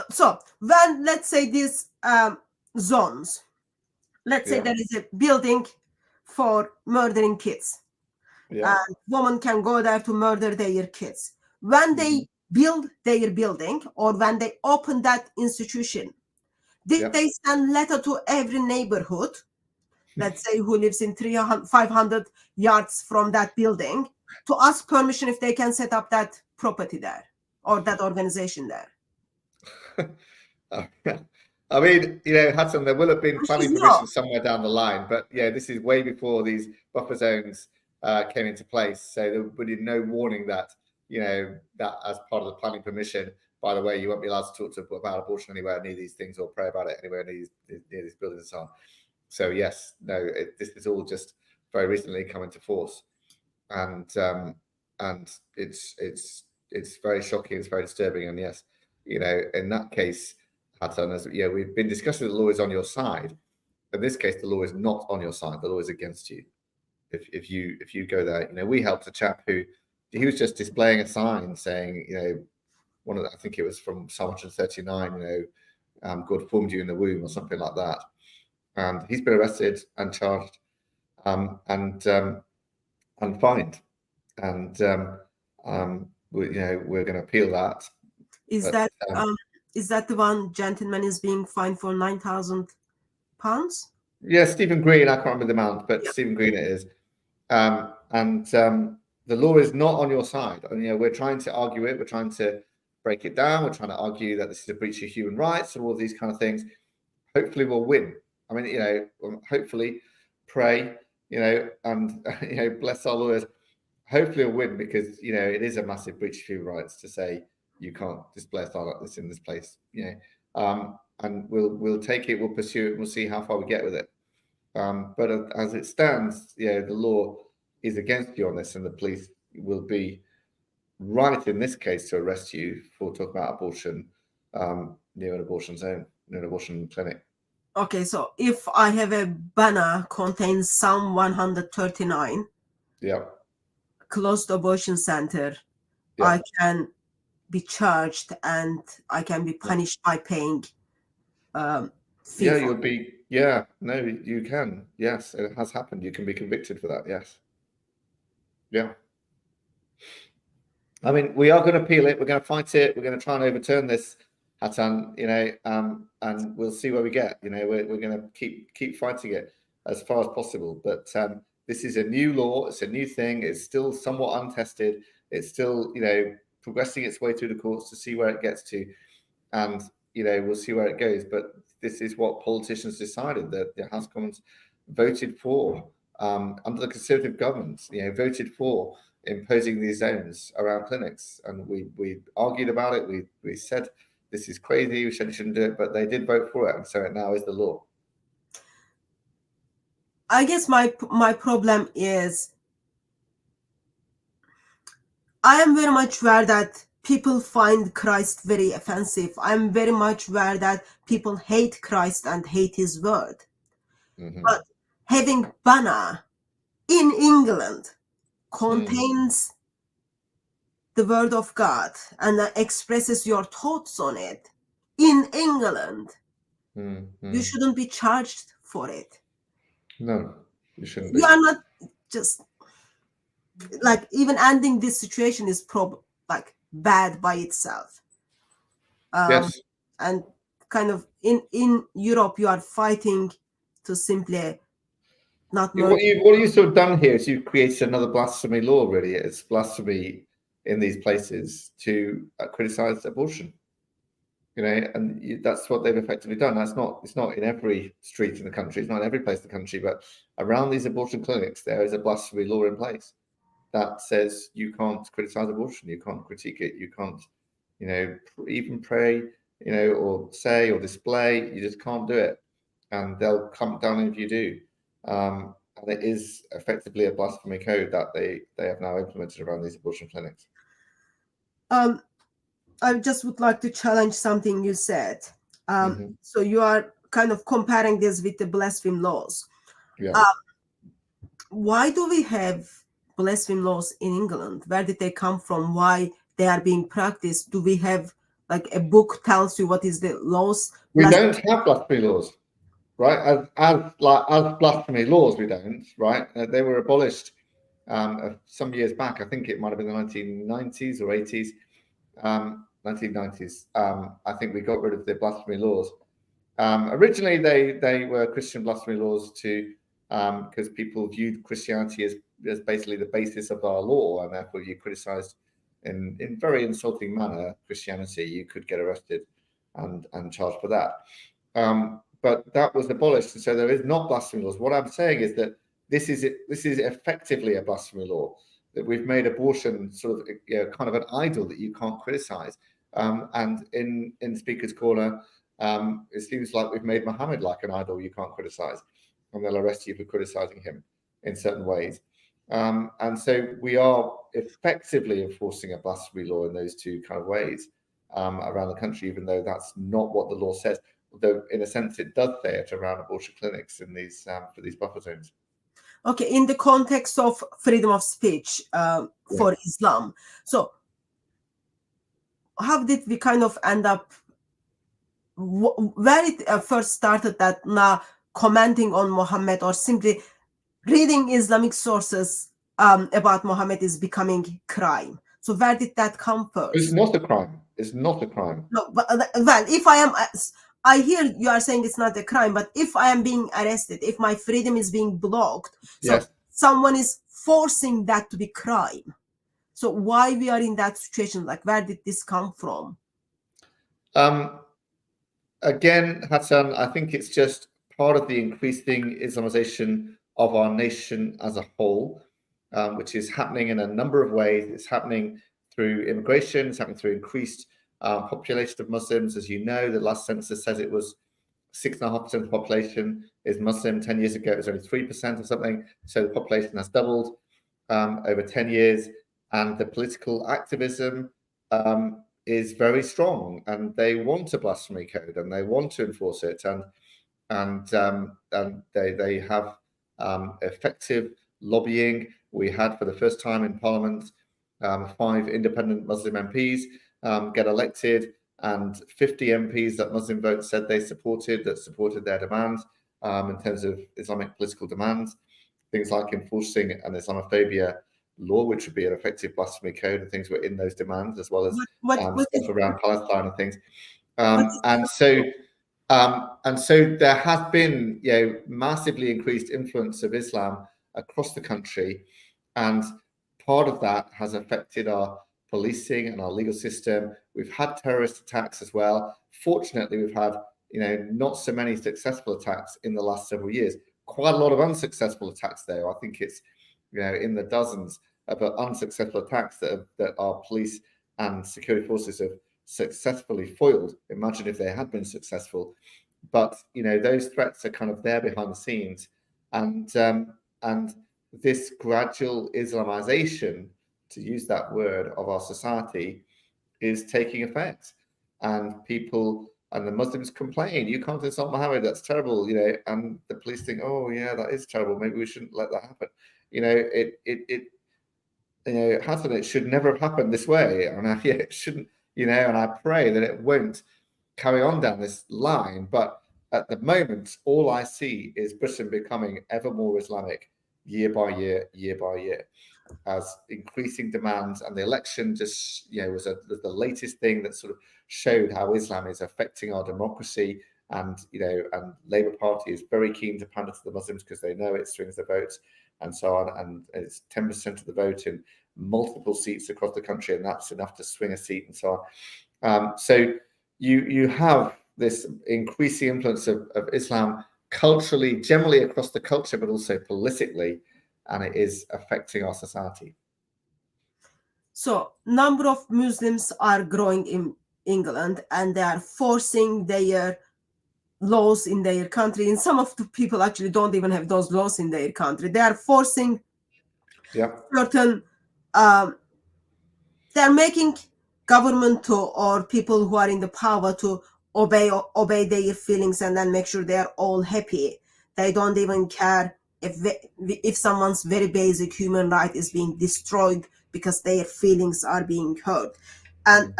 So when, let's say, these zones, let's say Yeah. there is a building for murdering kids, Yeah. and women can go there to murder their kids. When they build their building, or when they open that institution, did they send letter to every neighborhood, let's say, who lives in 500 yards from that building, to ask permission if they can set up that property there or that organization there? I mean, Hatun, there will have been planning No. permission somewhere down the line, but yeah, this is way before these buffer zones came into place. So there would be no warning that, that as part of the planning permission, by the way, you won't be allowed to talk about abortion anywhere near these things or pray about it anywhere near these buildings and so on. So yes, no, this is all just very recently come into force, and it's very shocking, it's very disturbing, and yes, in that case, Hatun, as we've been discussing, the law is on your side. In this case, the law is not on your side. The law is against you. If you go there, we helped a chap who he was just displaying a sign saying, I think it was from Psalm 139, God formed you in the womb or something like that. And he's been arrested and charged and fined. And we're going to appeal that. Is that the one gentleman is being fined for £9,000? Yeah, Stephen Green. I can't remember the amount, but Stephen Green it is. The law is not on your side. And, we're trying to argue it. We're trying to break it down. We're trying to argue that this is a breach of human rights and all these kind of things. Hopefully we'll win. I mean, hopefully pray, and, bless our lawyers. Hopefully we'll win, because, it is a massive breach of human rights to say you can't display a sign like this in this place, and we'll take it, we'll pursue it, we'll see how far we get with it. But as it stands, the law is against you on this, and the police will be right in this case to arrest you for talking about abortion near an abortion zone, near an abortion clinic. Okay, so if I have a banner contains Psalm 139, closed abortion center, I can be charged and I can be punished by paying fee. You'll be. You can. Yes, it has happened. You can be convicted for that. Yes. Yeah. I mean, we are going to appeal it. We're going to fight it. We're going to try and overturn this, Hatun. And we'll see where we get. We're going to keep fighting it as far as possible. But this is a new law. It's a new thing. It's still somewhat untested. It's still, progressing its way through the courts to see where it gets to, and we'll see where it goes. But this is what politicians decided, that the House of Commons voted for under the Conservative government. Voted for imposing these zones around clinics, and we argued about it. We said this is crazy. We said you shouldn't do it, but they did vote for it, and so it now is the law. I guess my problem is I am very much aware that people find Christ very offensive. I'm very much aware that people hate Christ and hate his word. But having banner in England contains the word of God and expresses your thoughts on it in England, you shouldn't be charged for it. No, you shouldn't be. You are not just like, even ending this situation is bad by itself. Yes. And kind of in Europe, you are fighting to simply not murder. What you sort of done here is you've created another blasphemy law, really. It's blasphemy in these places to criticize abortion. And that's what they've effectively done. It's not in every street in the country. It's not in every place in the country, but around these abortion clinics, there is a blasphemy law in place that says you can't criticize abortion, you can't critique it, you can't, even pray, or say or display. You just can't do it, and they'll clamp down if you do. And it is effectively a blasphemy code that they have now implemented around these abortion clinics. I just would like to challenge something you said. Mhm. So you are kind of comparing this with the blasphemy laws. Yeah. Why do we have blasphemy laws in England? Where did they come from? Why they are being practiced? Do we have like a book tells you what is the laws? We don't have blasphemy laws, right? As blasphemy laws, we don't, right? They were abolished some years back. I think it might have been the 1990s or 80s. 1990s. I think we got rid of the blasphemy laws. Originally, they were Christian blasphemy laws because people viewed Christianity as basically the basis of our law, and therefore you criticised in very insulting manner Christianity, you could get arrested and charged for that. But that was abolished, and so there is not blasphemy laws. What I'm saying is that this is effectively a blasphemy law, that we've made abortion sort of kind of an idol that you can't criticize. And in Speaker's Corner, it seems like we've made Muhammad like an idol you can't criticize, and they'll arrest you for criticizing him in certain ways. And so we are effectively enforcing a blasphemy law in those two kind of ways around the country, even though that's not what the law says. Although in a sense it does say it around abortion clinics in these for these buffer zones. Okay, in the context of freedom of speech for Islam. So how did we kind of end up where it first started, that now commenting on Muhammad or simply reading Islamic sources about Muhammad is becoming crime? So where did that come first? It's not a crime. It's not a crime. No, but well, if I hear you are saying it's not a crime, but if I am being arrested, if my freedom is being blocked, so Yes. someone is forcing that to be crime. So why we are in that situation? Like, where did this come from? Again, Hatun, I think it's just part of the increasing Islamization of our nation as a whole, which is happening in a number of ways. It's happening through immigration. It's happening through increased population of Muslims. As you know, the last census says it was 6.5% of the population is Muslim. 10 years ago, it was only 3% or something. So the population has doubled over 10 years. And the political activism is very strong, and they want a blasphemy code, and they want to enforce it, and they have effective lobbying. We had, for the first time in Parliament, 5 independent Muslim MPs get elected, and 50 MPs that Muslim vote said they supported their demands in terms of Islamic political demands, things like enforcing an Islamophobia law, which would be an effective blasphemy code, and things were in those demands, as well as stuff around Palestine and things. And so there has been, massively increased influence of Islam across the country, and part of that has affected our policing and our legal system. We've had terrorist attacks as well. Fortunately, we've had, not so many successful attacks in the last several years. Quite a lot of unsuccessful attacks, though. I think it's, in the dozens of unsuccessful attacks that our police and security forces have successfully foiled. Imagine if they had been successful. But those threats are kind of there behind the scenes, and this gradual Islamization, to use that word, of our society is taking effect, and people and the Muslims complain, you can't insult Muhammad, that's terrible, and the police think, oh yeah, that is terrible, maybe we shouldn't let that happen. Hatun, it should never have happened this way, and it shouldn't, and I pray that it won't carry on down this line. But at the moment, all I see is Britain becoming ever more Islamic year by year, as increasing demands, and the election just, was the latest thing that sort of showed how Islam is affecting our democracy. And and Labour Party is very keen to pander to the Muslims because they know it swings the votes and so on, and it's 10% of the vote in multiple seats across the country, and that's enough to swing a seat and so on. So you have this increasing influence of Islam culturally, generally across the culture, but also politically, and it is affecting our society. So number of Muslims are growing in England, and they are forcing their laws in their country. And some of the people actually don't even have those laws in their country. They are forcing certain, they're making government to, or people who are in the power to obey their feelings and then make sure they are all happy. They don't even care if someone's very basic human right is being destroyed because their feelings are being hurt. And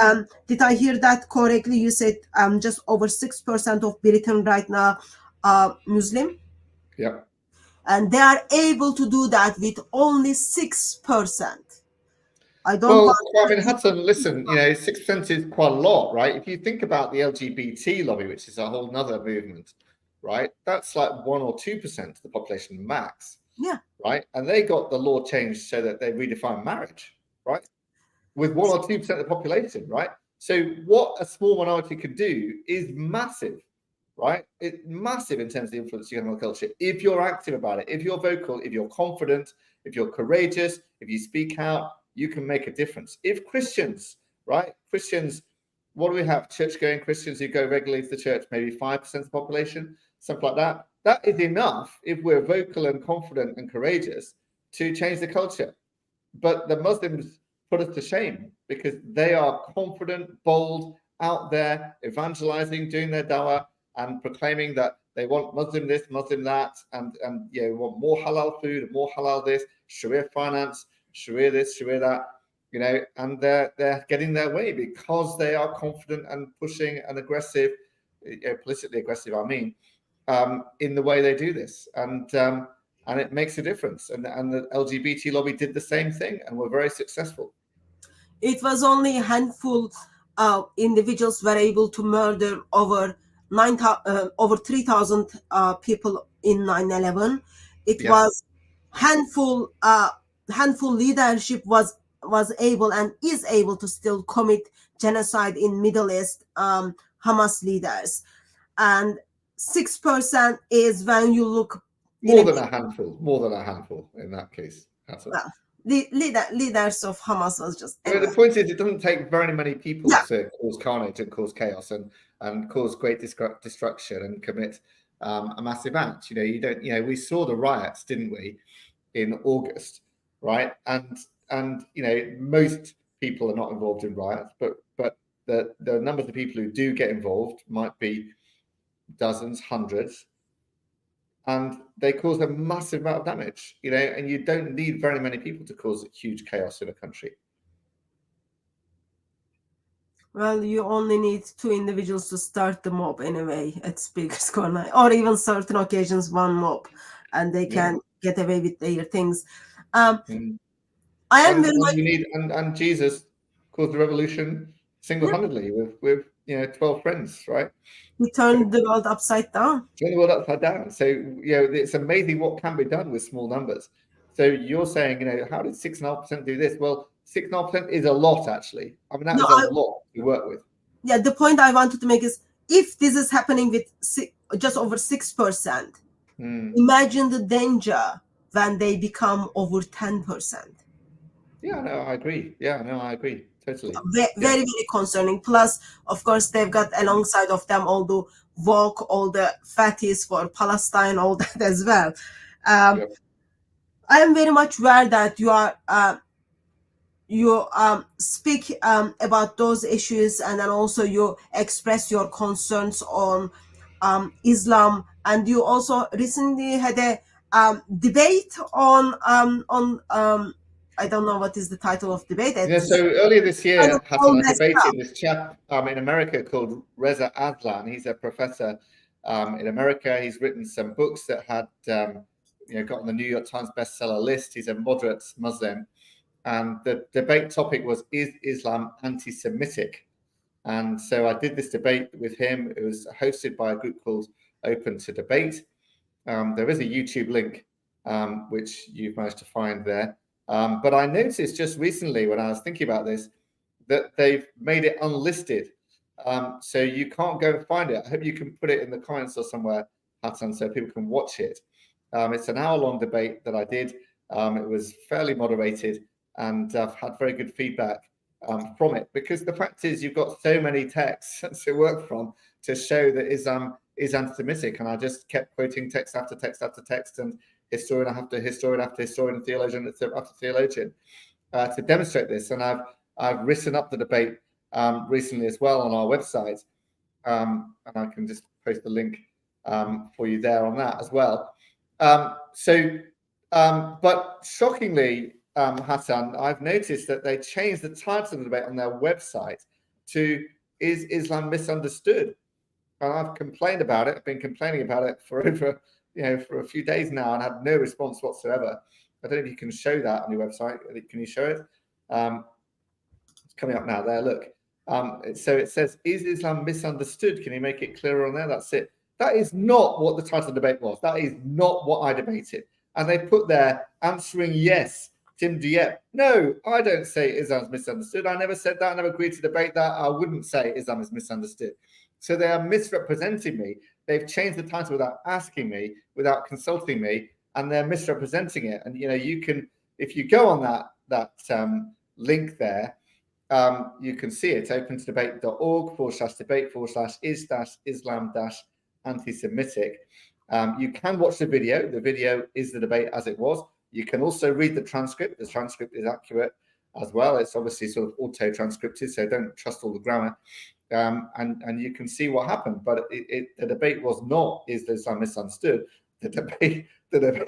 did I hear that correctly? You said just over 6% of Britain right now are Muslim? Yeah. And they are able to do that with only 6%. I don't Well, want I mean, Hatun, listen, 6% is quite a lot, right? If you think about the LGBT lobby, which is a whole nother movement, right? That's like 1 or 2% of the population max. Yeah. Right. And they got the law changed so that they redefine marriage, right? With 1 or 2% of the population, right? So what a small minority could do is massive, right? It's massive in terms of the influence you have on the culture. If you're active about it, if you're vocal, if you're confident, if you're courageous, if you speak out, you can make a difference. If Christians, right? Christians, what do we have? Church-going Christians who go regularly to the church, maybe 5% of the population, something like that. That is enough if we're vocal and confident and courageous to change the culture. But the Muslims put us to shame because they are confident, bold, out there, evangelizing, doing their dawah, and proclaiming that they want Muslim this, Muslim that, and want more halal food and more halal this, Sharia finance, Sharia this, Sharia that, and they're getting their way because they are confident and pushing and aggressive, politically aggressive, in the way they do this, and it makes a difference. And the LGBT lobby did the same thing, and were very successful. It was only a handful of individuals were able to murder over 3,000 people in 9/11. It Yes. was handful leadership was able and is able to still commit genocide in Middle East, Hamas leaders, and 6% is when you look more than a handful in that case. Well, the leaders of Hamas was just. I mean, the point is, it doesn't take very many people Yeah. to cause carnage and cause chaos and cause great destruction and commit a massive act. You don't. We saw the riots, didn't we, in August, right? And most people are not involved in riots, but the numbers of people who do get involved might be dozens, hundreds. And they cause a massive amount of damage, and you don't need very many people to cause huge chaos in a country. Well, you only need 2 individuals to start the mob anyway at Speaker's Corner, or even certain occasions 1 mob, and they can get away with their things. I am very much. You need and Jesus caused the revolution single-handedly with 12 friends, right? He turned the world upside down. Turn the world upside down. So it's amazing what can be done with small numbers. So you're saying, how did 6.5% do this? Well, 6.5% is a lot, actually. I mean, that is a lot to work with. Yeah, the point I wanted to make is, if this is happening with just over 6%, imagine the danger when they become over 10%. Yeah, no, I agree. Totally. Very, very concerning. Plus, of course, they've got alongside of them all the woke, all the fatties for Palestine, all that as well. I am very much aware that you speak about those issues, and then also you express your concerns on Islam, and you also recently had a debate on I don't know what is the title of debate. So earlier this year, Hatun, I debated this chap in America called Reza Aslan. He's a professor in America. He's written some books that had got on the New York Times bestseller list. He's a moderate Muslim. And the debate topic was, is Islam anti-Semitic? And so I did this debate with him. It was hosted by a group called Open to Debate. There is a YouTube link, which you've managed to find there. But I noticed just recently when I was thinking about this, that they've made it unlisted. So you can't go and find it. I hope you can put it in the comments or somewhere, Hatun, so people can watch it. It's an hour-long debate that I did. It was fairly moderated, and I've had very good feedback from it, because the fact is you've got so many texts to work from to show that Islam is anti-Semitic, and I just kept quoting text after text after text, and historian after historian after historian, theologian after theologian, to demonstrate this. And I've written up the debate recently as well on our website. And I can just post the link for you there on that as well. But shockingly, Hatun, I've noticed that they changed the title of the debate on their website to "Is Islam Misunderstood?" And I've complained about it. I've been complaining about it for over, for a few days now, and had no response whatsoever. I don't know if you can show that on your website. Can you show it? It's coming up now. There, look. So it says, "Is Islam misunderstood?" Can you make it clearer on there? That's it. That is not what the title of the debate was. That is not what I debated. And they put there, answering yes, TimDieppe. No, I don't say Islam's misunderstood. I never said that. I never agreed to debate that. I wouldn't say Islam is misunderstood. So they are misrepresenting me. They've changed the title without asking me, without consulting me, and they're misrepresenting it. And you can, if you go on that link there, you can see it, opentodebate.org/debate/is-Islam-anti-Semitic. You can watch the video. The video is the debate as it was. You can also read the transcript. The transcript is accurate as well. It's obviously sort of auto-transcripted, so don't trust all the grammar. And you can see what happened. But the debate was not, is Islam misunderstood? The debate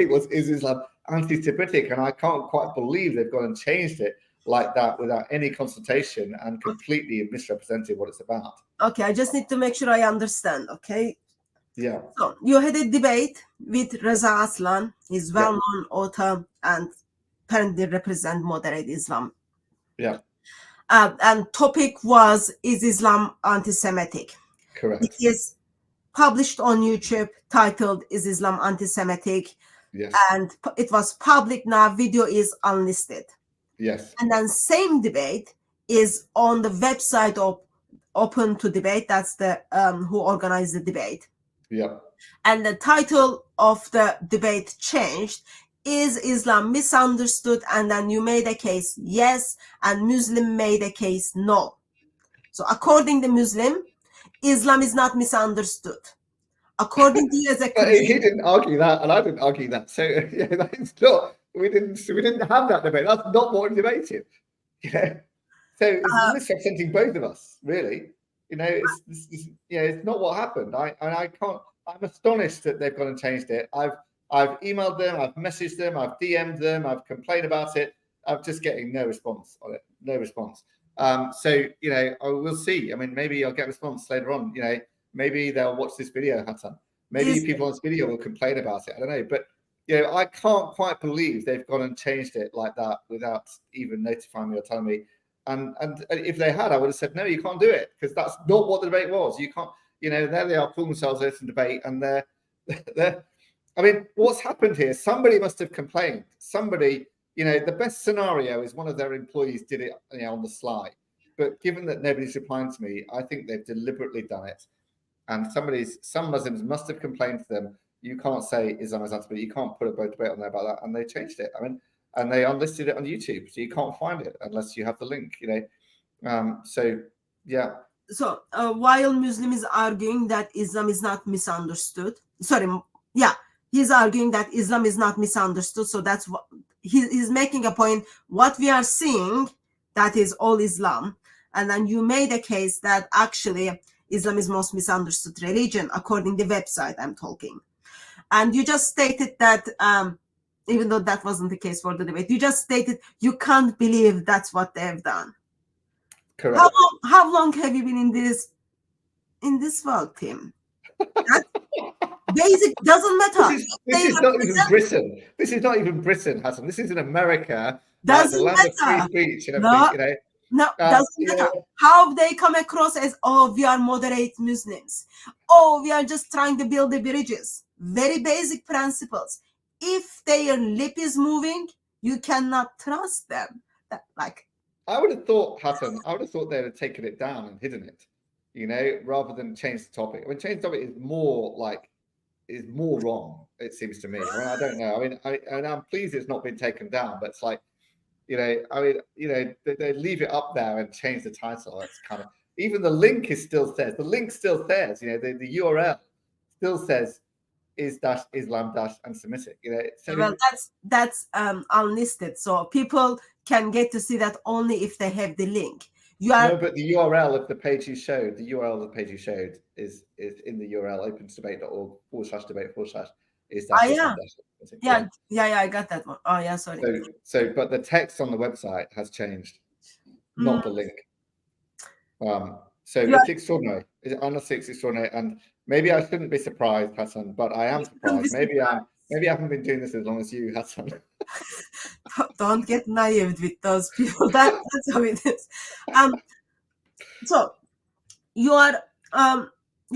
was, is Islam anti-Semitic? And I can't quite believe they've gone and changed it like that without any consultation and completely misrepresented what it's about. Okay, I just need to make sure I understand, okay? Yeah. So you had a debate with Reza Aslan. He's well-known author and apparently represent moderate Islam. Yeah. And topic was, is Islam anti-Semitic? Correct. It is published on YouTube, titled, Is Islam Anti-Semitic? Yes. And it was public now. Video is unlisted. Yes. And then same debate is on the website of Open to Debate. That's the who organized the debate. Yeah. And the title of the debate changed. Is Islam misunderstood? And then you made a case yes, and Muslim made a case no. So according to Muslim, Islam is not misunderstood. According to you as a Christian, he didn't argue that, and I didn't argue that. So yeah, that is not. We didn't have that debate. That's not what we debated. So it's misrepresenting both of us, really. It's not what happened. I'm astonished that they've gone and changed it. I've emailed them, I've messaged them, I've DM'd them, I've complained about it. I'm just getting no response on it. No response. We'll see. I mean, maybe I'll get a response later on. Maybe they'll watch this video, Hatun. Maybe people on this video will complain about it. I don't know. But I can't quite believe they've gone and changed it like that without even notifying me or telling me. And if they had, I would have said, no, you can't do it, because that's not what the debate was. You can't, there they are calling themselves open debate, and they're I mean, what's happened here? Somebody must have complained. Somebody, the best scenario is one of their employees did it on the sly. But given that nobody's replying to me, I think they've deliberately done it. And some Muslims must have complained to them. You can't say Islam is anti-Semitic. You can't put a debate on there about that. And they changed it. I mean, and they unlisted it on YouTube. So you can't find it unless you have the link, So, yeah. So while Muslim is arguing that Islam is not misunderstood, he's arguing that Islam is not misunderstood. So that's what he's making a point. What we are seeing, that is all Islam. And then you made a case that actually Islam is most misunderstood religion, according to the website I'm talking. And you just stated that, even though that wasn't the case for the debate, you just stated you can't believe that's what they've done. Correct. How long have you been in this world, Tim? Basic doesn't matter. This is not even Britain. This is not even Britain, Hatun. This is in America. Doesn't the land matter. of free speech and everything, No, doesn't matter. How they come across as, we are moderate Muslims. We are just trying to build the bridges. Very basic principles. If their lip is moving, you cannot trust them. I would have thought, Hatun, they'd have taken it down and hidden it, rather than change the topic. I mean, change the topic is more wrong, it seems to me. I mean, I don't know. I mean, I'm pleased it's not been taken down, but it's like, they leave it up there and change the title. It's kind of, even the link still says, the the URL still says is-Islam-anti-Semitic. Well, that's unlisted, so people can get to see that only if they have the link. You are No, but the URL of the page you showed, is in the URL opensdebate.org/debate/ yeah, I got that one. Oh yeah, sorry. But the text on the website has changed, not the link. So it's extraordinary. Honestly, it's extraordinary. And maybe I shouldn't be surprised, Hatun, but I am surprised. Maybe I haven't been doing this as long as you, Hatun. Don't get naive with those people. That's how it is. So you are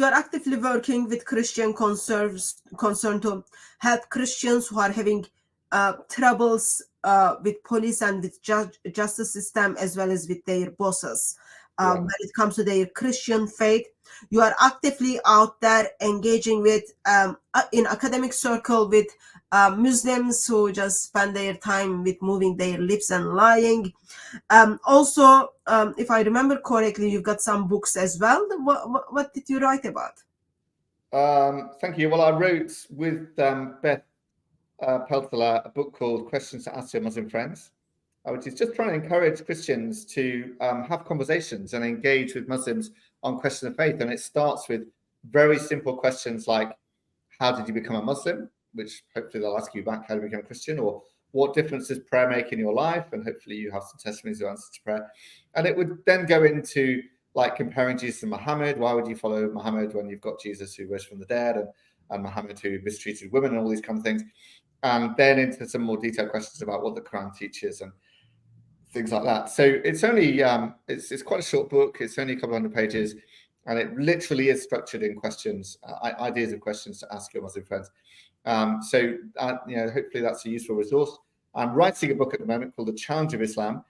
actively working with ChristianConcern to help Christians who are having troubles with police and with justice system, as well as with their bosses. When it comes to their Christian faith, you are actively out there engaging with in academic circle with Muslims who just spend their time with moving their lips and lying. Also, if I remember correctly, you've got some books as well. What did you write about? Thank you. Well, I wrote with Beth Peltler a book called Questions to Ask Your Muslim Friends, which is just trying to encourage Christians to have conversations and engage with Muslims on questions of faith. And it starts with very simple questions like, how did you become a Muslim? Which hopefully they'll ask you back, how to become a Christian? Or what difference does prayer make in your life? And hopefully you have some testimonies or answers to prayer. And it would then go into like comparing Jesus and Muhammad. Why would you follow Muhammad when you've got Jesus who rose from the dead and Muhammad who mistreated women and all these kind of things? And then into some more detailed questions about what the Quran teaches and things like that. So it's only it's quite a short book. It's only a couple hundred pages, and it literally is structured in questions, ideas of questions to ask your Muslim friends. Hopefully that's a useful resource. I'm writing a book at the moment called The Challenge of Islam,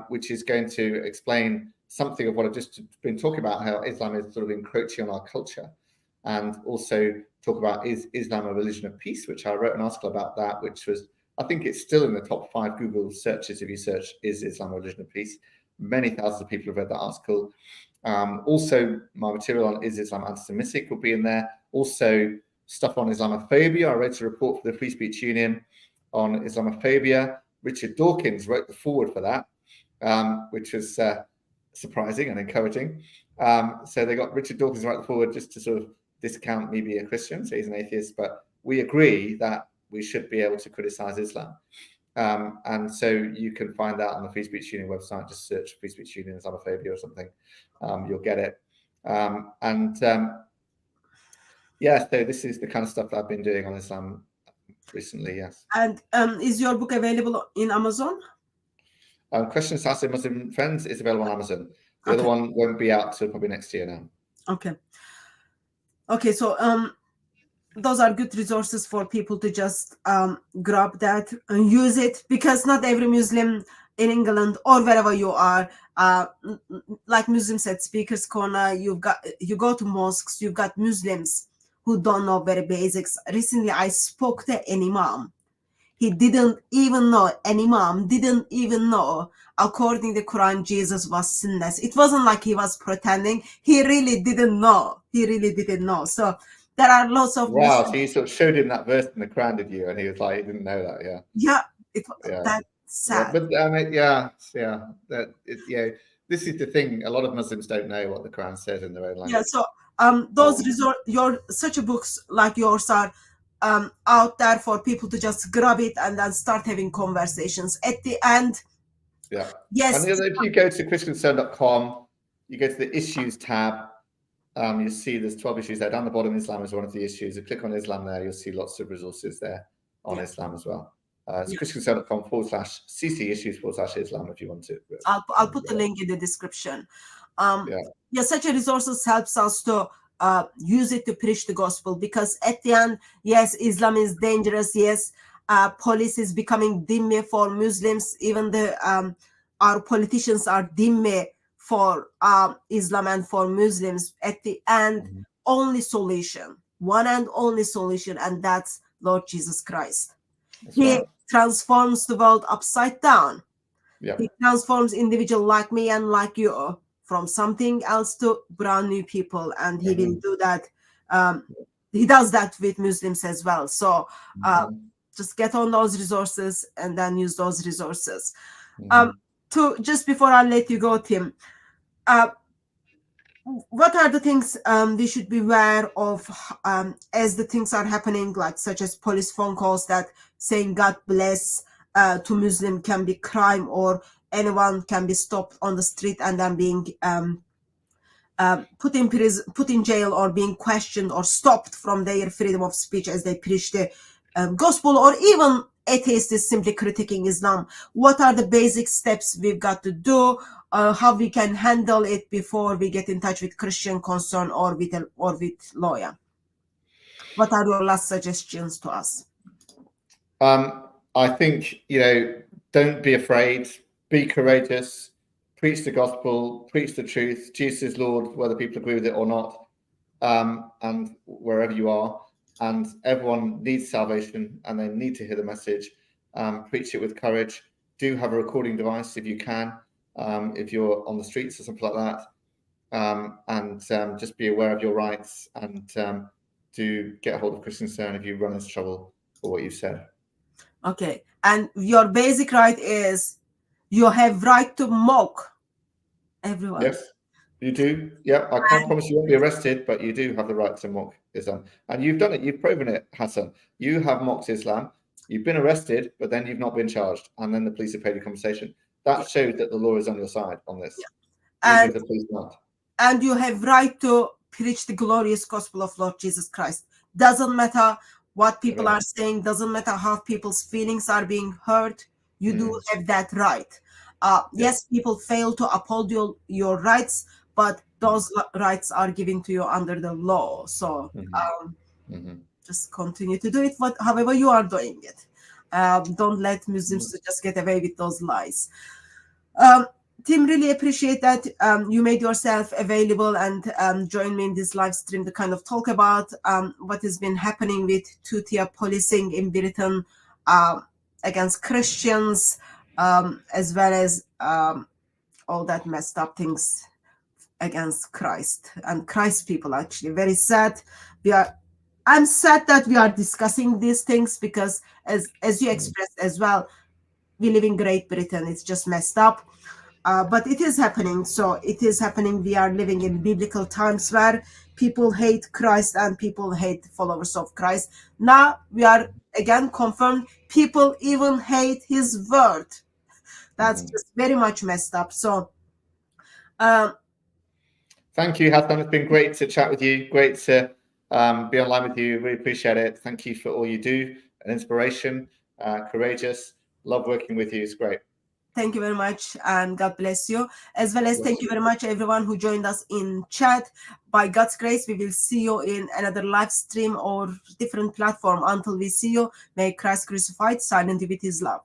which is going to explain something of what I've just been talking about, how Islam is sort of encroaching on our culture, and also talk about, is Islam a religion of peace, which I wrote an article about that, which was, I think it's still in the top 5 Google searches if you search, is Islam a religion of peace? Many thousands of people have read that article. Also, my material on is Islam anti-Semitic will be in there. Also, stuff on Islamophobia. I wrote a report for the Free Speech Union on Islamophobia. Richard Dawkins wrote the foreword for that, which was surprising and encouraging. So they got Richard Dawkins to write the foreword just to sort of discount me being a Christian. So he's an atheist, but we agree that we should be able to criticize Islam. And so you can find that on the Free Speech Union website. Just search Free Speech Union Islamophobia or something. You'll get it. So this is the kind of stuff that I've been doing on Islam recently, yes. And is your book available in Amazon? Questions to Ask Your Muslim Friends is available on Amazon. The other one won't be out till probably next year now. Okay, so those are good resources for people to just grab that and use it, because not every Muslim in England or wherever you are, like Muslims at Speaker's Corner, you go to mosques, you've got Muslims who don't know very basics. Recently, I spoke to an imam. He didn't even know, according to the Quran, Jesus was sinless. It wasn't like he was pretending. He really didn't know. So there are lots of Wow, so you sort of showed him that verse in the Quran, did you? And he was like, he didn't know that, that's sad. This is the thing. A lot of Muslims don't know what the Quran says in their own language. Yeah, so such books like yours are out there for people to just grab it and then start having conversations. At the end, yes. And if you go to ChristianConcern.com, you go to the issues tab. You see there's 12 issues there. Down the bottom, Islam is one of the issues. You click on Islam there, you'll see lots of resources there on Islam as well. It's ChristianConcern.com/cc issues/Islam if you want to. I'll put the link in the description. Such a resources helps us to use it to preach the gospel, because at the end, yes, Islam is dangerous. Yes, police is becoming dhimmi for Muslims. Even our politicians are dhimmi for Islam and for Muslims. At the end, only solution, one and only solution, and that's Lord Jesus Christ. He transforms the world upside down. He transforms individual like me and like you from something else to brand new people, and he will do that. He does that with Muslims as well. So just get on those resources and then use those resources. to just before I let you go, Tim, what are the things we should be aware of as the things are happening, like such as police phone calls that saying God bless to Muslim can be crime, or anyone can be stopped on the street and then being put in prison, put in jail, or being questioned or stopped from their freedom of speech as they preach the gospel, or even atheists is simply critiquing Islam. What are the basic steps we've got to do? How we can handle it before we get in touch with ChristianConcern or with lawyer? What are your last suggestions to us? I think, don't be afraid, be courageous, preach the gospel, preach the truth. Jesus is Lord, whether people agree with it or not, and wherever you are. And everyone needs salvation, and they need to hear the message. Preach it with courage. Do have a recording device if you can, if you're on the streets or something like that. And just be aware of your rights, and do get a hold of ChristianConcern if you run into trouble for what you've said. Okay, and your basic right is you have right to mock everyone. Yes, you do. Yeah, I can't promise you won't be arrested, but you do have the right to mock Islam. And you've done it. You've proven it, Hatun. You have mocked Islam. You've been arrested, but then you've not been charged. And then the police have paid your compensation. That shows that the law is on your side on this. Yeah. Even if the police aren't. And you have right to preach the glorious gospel of Lord Jesus Christ. Doesn't matter what people are saying. Doesn't matter how people's feelings are being hurt. You do have that right. Yes, people fail to uphold your rights, but those rights are given to you under the law. So just continue to do it however you are doing it. Don't let Muslims to just get away with those lies. Tim, really appreciate that you made yourself available and joined me in this live stream to kind of talk about what has been happening with two-tier policing in Britain against Christians, as well as all that messed up things against Christ and Christ people. Actually, very sad. I'm sad that we are discussing these things because, as you expressed as well, we live in Great Britain. It's just messed up. But it is happening. So it is happening. We are living in biblical times where people hate Christ and people hate followers of Christ. Now we are again confirmed. People even hate his word. That's just very much messed up. So thank you, Hatun. It's been great to chat with you. Great to be online with you. Really appreciate it. Thank you for all you do. An inspiration, courageous. Love working with you. It's great. Thank you very much, and God bless you. As well as thank you very much, everyone who joined us in chat. By God's grace, we will see you in another live stream or different platform. Until we see you, may Christ crucified, silent with his love.